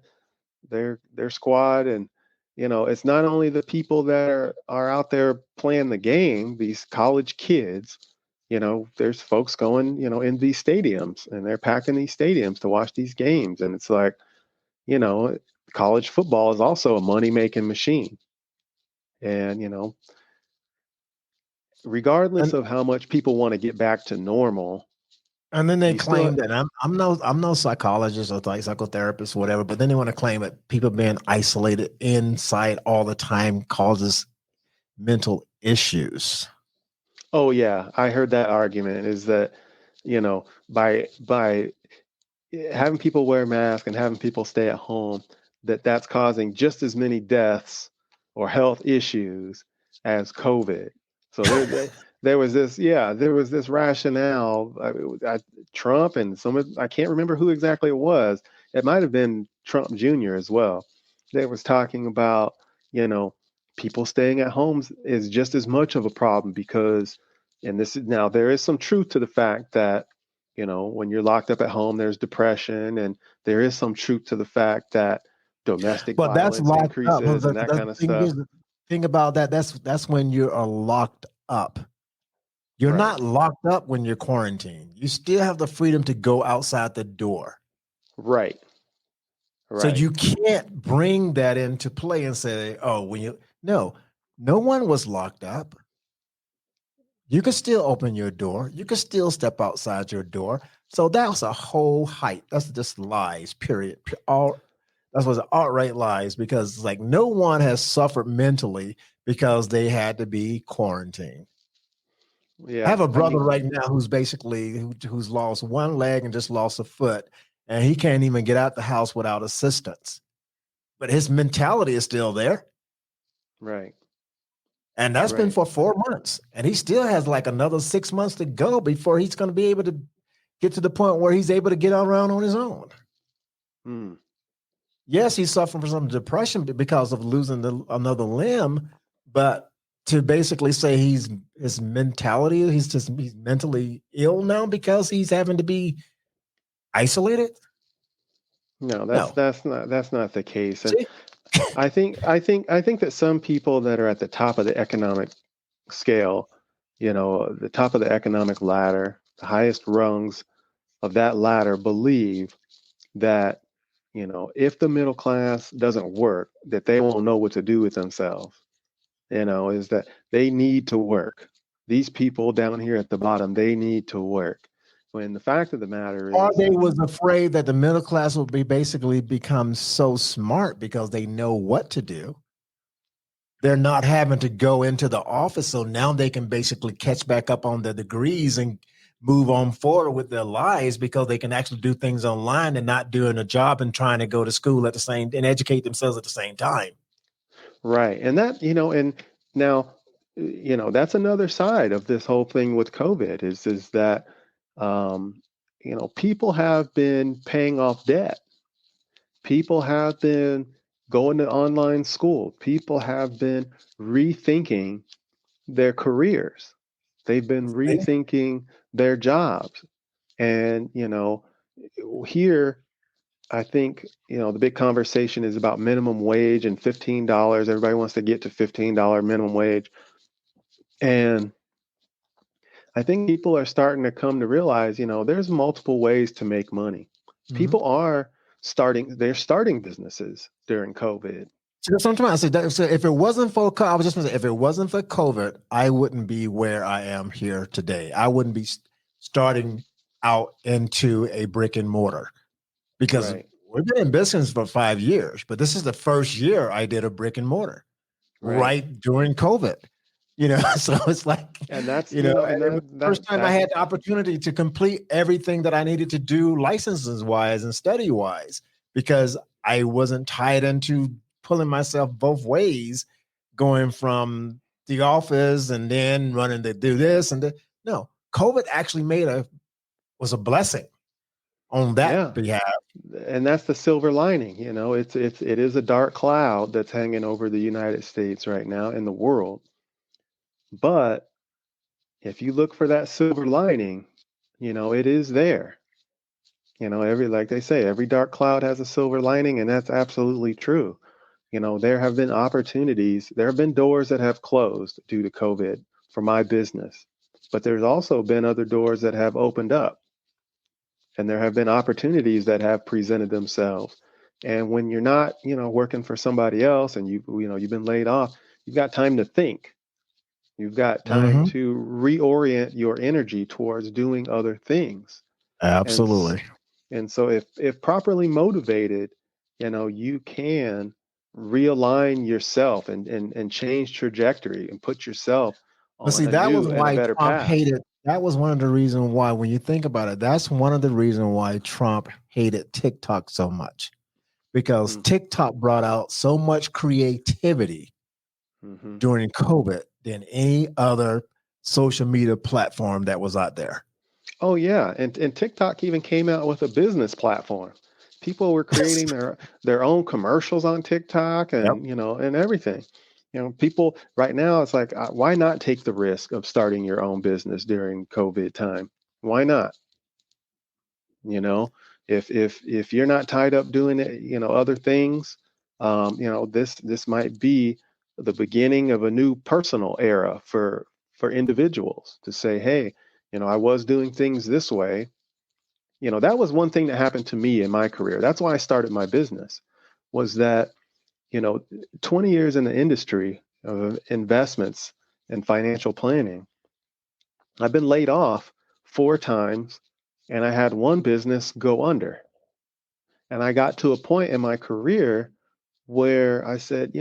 squad. And it's not only the people that are out there playing the game, these college kids. There's folks going, in these stadiums, and they're packing these stadiums to watch these games. And it's like, college football is also a money-making machine. And, regardless of how much people want to get back to normal. And then they claim that I'm no psychologist or psychotherapist or whatever, but then they want to claim that people being isolated inside all the time causes mental issues. Oh yeah, I heard that argument is that, by having people wear masks and having people stay at home, that's causing just as many deaths or health issues as COVID. So there was this rationale. Trump and I can't remember who exactly it was. It might have been Trump Jr. as well. That was talking about, people staying at homes is just as much of a problem because, and there is some truth to the fact that, when you're locked up at home, there's depression, and there is some truth to the fact that domestic violence increases and that kind of stuff. The thing about that's when you are locked up. You're not locked up when you're quarantined. You still have the freedom to go outside the door. Right. So you can't bring that into play and say, oh, no one was locked up. You can still open your door. You can still step outside your door. So that's a whole hype. That's just lies, period. That's what's outright lies, because like no one has suffered mentally because they had to be quarantined. Yeah, I have a brother right now who's basically who's lost one leg and just lost a foot, and he can't even get out the house without assistance. But his mentality is still there. Right. And that's been for 4 months. And he still has like another 6 months to go before he's going to be able to get to the point where he's able to get around on his own. Yes, he's suffering from some depression because of losing another limb, but to basically say he's mentally ill now because he's having to be isolated. No, that's not the case. And I think that some people that are at the top of the economic scale, the top of the economic ladder, the highest rungs of that ladder, believe that, if the middle class doesn't work, that they won't know what to do with themselves. Is that they need to work. These people down here at the bottom, they need to work. When the fact of the matter is, or they was afraid that the middle class will basically become so smart because they know what to do. They're not having to go into the office, so now they can basically catch back up on their degrees and move on forward with their lives because they can actually do things online and not doing a job and trying to go to school and educate themselves at the same time. Right. And that, and now that's another side of this whole thing with COVID is that, um, people have been paying off debt. People have been going to online school. People have been rethinking their careers. They've been rethinking their jobs. And, here, I think, the big conversation is about minimum wage and $15. Everybody wants to get to $15 minimum wage. And I think people are starting to come to realize, there's multiple ways to make money. Mhm. People they're starting businesses during COVID. So that's what I'm trying to say. So if it wasn't for I was just going to say, if it wasn't for COVID, I wouldn't be where I am here today. I wouldn't be starting out into a brick and mortar, because Right, we've been in business for 5 years, but this is the first year I did a brick and mortar right. right during COVID. So it's like, And that's, and and it was the first time I had the opportunity to complete everything that I needed to do licenses wise and study wise, because I wasn't tied into pulling myself both ways, going from the office and then running to do this no, COVID actually was a blessing on that yeah. behalf. And that's the silver lining, it is a dark cloud that's hanging over the United States right now in the world. But if you look for that silver lining, it is there. Like they say, every dark cloud has a silver lining, and that's absolutely true. There have been opportunities, there have been doors that have closed due to COVID for my business, but there's also been other doors that have opened up, and there have been opportunities that have presented themselves. And when you're not, working for somebody else and you've been laid off, you've got time to think. You've got time Mhm. to reorient your energy towards doing other things. And Absolutely. and so if properly motivated, you can realign yourself and change trajectory and put yourself But on see, a that was new and a why better Trump path. hated. That was one of the reasons why, when you think about it, that's one of the reasons why Trump hated TikTok so much, because Mm, TikTok brought out so much creativity mhm. during COVID than any other social media platform that was out there. Oh yeah, and TikTok even came out with a business platform. People were creating their own commercials on TikTok Yep. and everything. People right now, it's like, why not take the risk of starting your own business during COVID time? Why not? You know, if you're not tied up doing it, other things, this might be the beginning of a new personal era for individuals to say, hey, I was doing things this way. That was one thing that happened to me in my career. That's why I started my business, was that, you know, 20 years in the industry of investments and financial planning, I've been laid off 4 times, and I had one business go under. And I got to a point in my career where I said,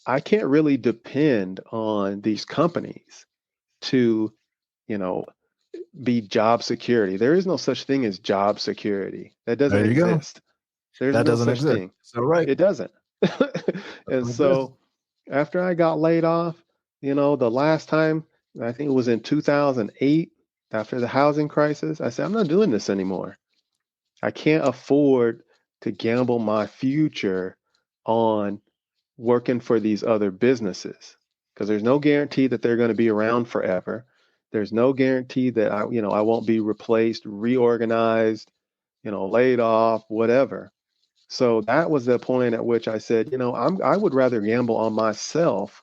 I can't really depend on these companies to, you know, be job security. There is no such thing as job security. That doesn't There you go. exist. There's That no doesn't such exist. thing. So right. It doesn't. And Doesn't exist. so after I got laid off, the last time, I think it was in 2008, after the housing crisis, I said, I'm not doing this anymore. I can't afford to gamble my future on working for these other businesses, because there's no guarantee that they're going to be around forever. There's no guarantee that I won't be replaced, reorganized, laid off, whatever. So that was the point at which I said, I would rather gamble on myself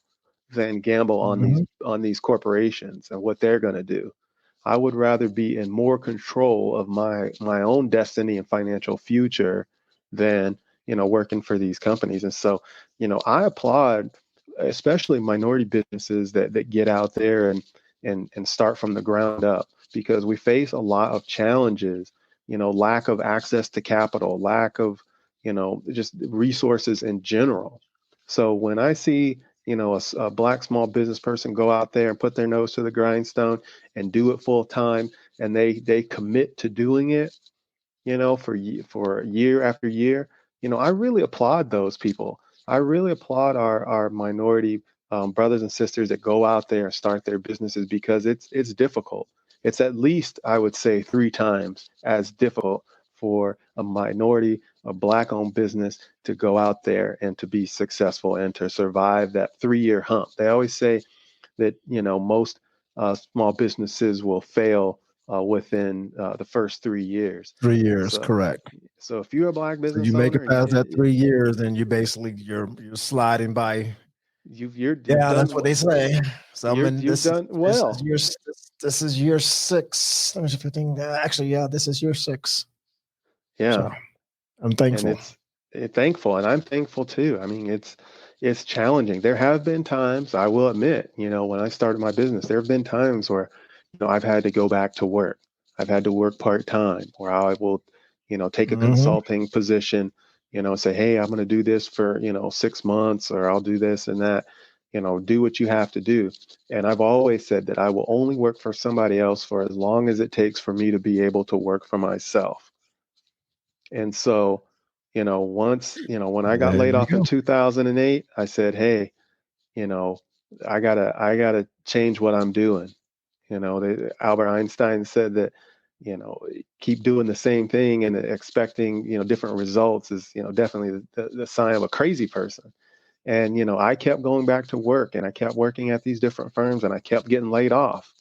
than gamble on these Mhm. corporations and what they're going to do. I would rather be in more control of my own destiny and financial future than, working for these companies. And so, I applaud especially minority businesses that get out there and start from the ground up, because we face a lot of challenges, lack of access to capital, lack of, just resources in general. So when I see, a black small business person go out there and put their nose to the grindstone and do it full time, and they commit to doing it, for year after year, I really applaud those people. I really applaud our minority brothers and sisters that go out there and start their businesses, because it's difficult. It's at least, I would say, 3 times as difficult for a minority, a Black-owned business to go out there and to be successful and to survive that 3-year hump. They always say that, most small businesses will fail within the first 3 years. 3 years, So, correct. so if you're a Black So you business make it owner, past that 3 years, and you basically you're sliding by. you've Yeah, that's done what they say. So I mean, you've done well. this is year 6. Let me see if I think. Actually, yeah, this is year 6. Yeah, So I'm and thankful. it's thankful, and I'm thankful too. I mean, it's challenging. There have been times, I will admit, when I started my business, there have been times where, I've had to go back to work. I've had to work part-time, where I will, take a Hmm. consulting position, say, hey, I'm going to do this for, 6 months, or I'll do this and that, do what you have to do. And I've always said that I will only work for somebody else for as long as it takes for me to be able to work for myself. And so, once, when I got There laid you off in go. 2008, I said, hey, you know, I gotta change what I'm doing. Albert Einstein said that, keep doing the same thing and expecting, different results is, definitely the sign of a crazy person. And, I kept going back to work, and I kept working at these different firms, and I kept getting laid off.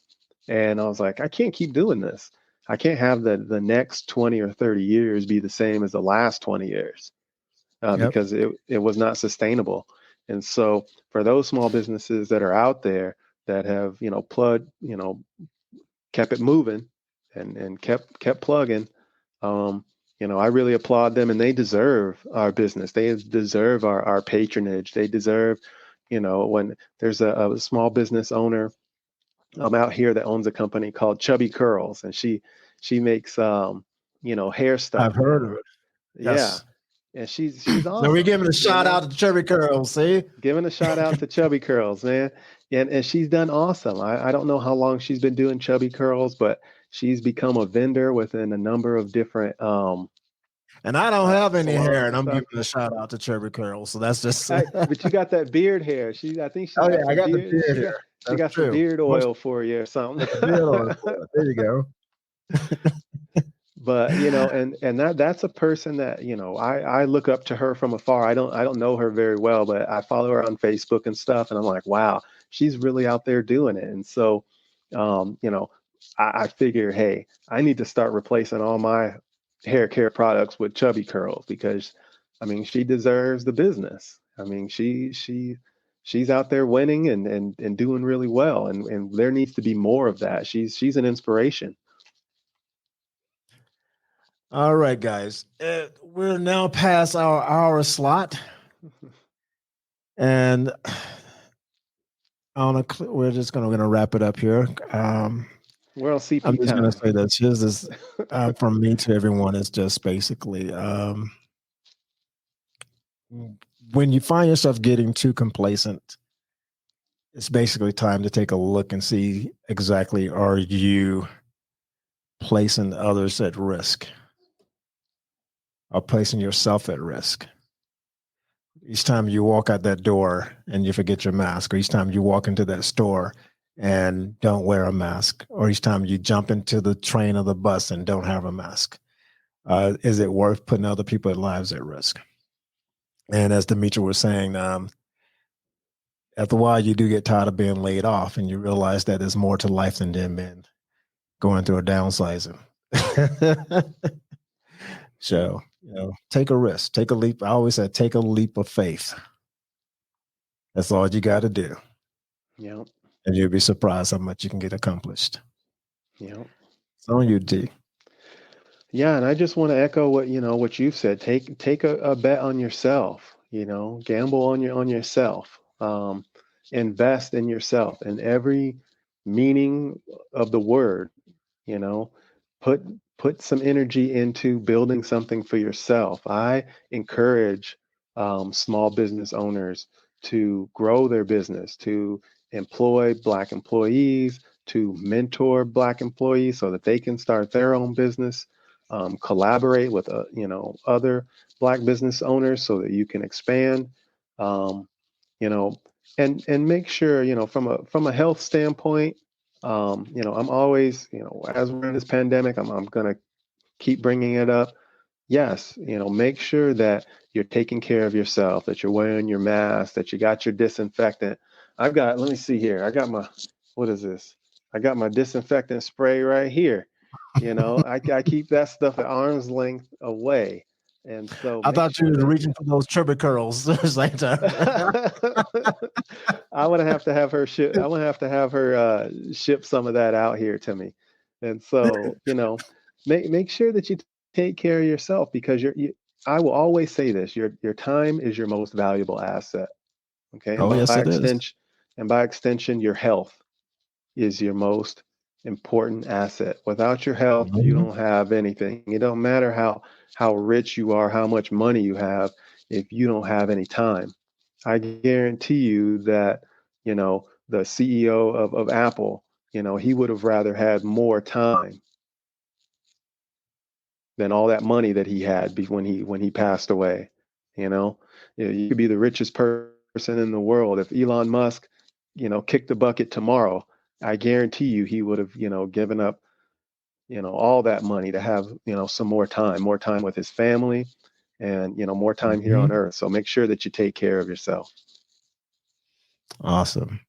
And I was like, I can't keep doing this. I can't have the next 20 or 30 years be the same as the last 20 years, Yep. because it was not sustainable. And so for those small businesses that are out there that have, kept it moving and kept plugging, I really applaud them, and they deserve our business. They deserve our patronage. They deserve, when there's a small business owner out here that owns a company called Chubby Curls, and she makes hair I've stuff, heard of it. yeah, Yes. and she's So we're awesome, giving a shout out to Cherry Curl. See, giving a shout out to Chubby Curls, man. And she's done awesome. I don't know how long she's been doing Chubby Curls, but she's become a vendor within a number of different and I don't have any hair, salons and and I'm stuff. giving a shout out to Cherry Curl. So that's just. But you got that beard hair. I think she's Oh got yeah, I some got the beard. beard She here. got she That's got some true. beard Most oil for you or something. got the beard on for it. There you go. But and that's a person that, I look up to her from afar. I don't know her very well, but I follow her on Facebook and stuff, and I'm like, wow, she's really out there doing it. And so, I figure, hey, I need to start replacing all my hair care products with Chubby Curls, because I mean, she deserves the business. I mean, she's out there winning and doing really well, and there needs to be more of that. She's an inspiration. All right, guys. We're now past our hour slot, and we're just gonna wrap it up here. We're on I'm CP just gonna time. say this. This is from me to everyone. It's just basically when you find yourself getting too complacent, it's basically time to take a look and see exactly, are you placing others at risk or placing yourself at risk? Each time you walk out that door and you forget your mask, or each time you walk into that store and don't wear a mask, or each time you jump into the train or the bus and don't have a mask, is it worth putting other people's lives at risk? And as Demetrius was saying, after a while, you do get tired of being laid off, and you realize that there's more to life than being going through a downsizing. So, take a risk, take a leap. I always say, take a leap of faith. That's all you got to do. Yeah. And you'll be surprised how much you can get accomplished. Yeah. It's on you, D. Yeah, and I just want to echo what you've said. Take a bet on yourself. Gamble on yourself. Invest in yourself in every meaning of the word. You know, put put some energy into building something for yourself. I encourage small business owners to grow their business, to employ Black employees, to mentor Black employees so that they can start their own business. Collaborate with other Black business owners so that you can expand. Um, you know, and make sure, from a health standpoint, I'm always, as we're in this pandemic, I'm gonna keep bringing it up. Yes, make sure that you're taking care of yourself, that you're wearing your mask, that you got your disinfectant. Let me see here. What is this? I got my disinfectant spray right here. I keep that stuff at arm's length away. And so I make thought you sure was that reaching for those chubby curls. I'm gonna have to have her ship. I'm gonna have to have her ship some of that out here to me. And so, make sure that you take care of yourself because I will always say this: your time is your most valuable asset. Okay, and Oh, yes, it is. by extension, your health is your most important asset. Without your health, you Mhm. don't have anything. It don't matter how rich you are, how much money you have, if you don't have any time. I guarantee you that, the CEO of Apple, he would have rather had more time than all that money that he had when he passed away. You know, you could be the richest person in the world. If Elon Musk, kicked the bucket tomorrow, I guarantee you he would have, given up, all that money to have, some more time with his family and, more time here on Mhm. earth. So make sure that you take care of yourself. Awesome.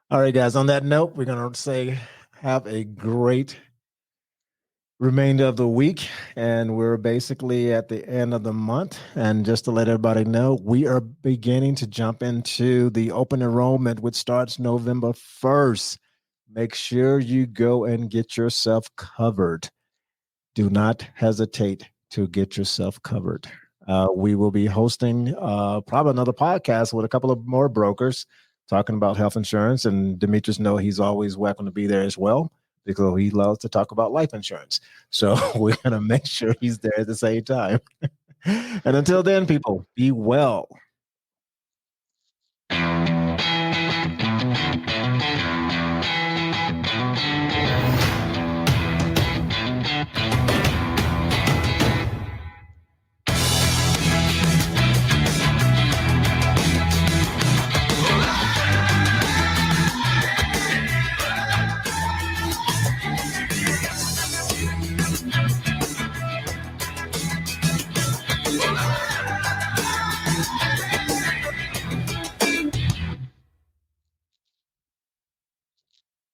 All right, guys. On that note, we're going to say have a great remainder of the week. And we're basically at the end of the month. And just to let everybody know, we are beginning to jump into the open enrollment, which starts November 1st. Make sure you go and get yourself covered. Do not hesitate to get yourself covered. We will be hosting probably another podcast with a couple of more brokers talking about health insurance. And Demetrius know he's always welcome to be there as well because he loves to talk about life insurance. So we're going to make sure he's there at the same time. And until then, people, be well.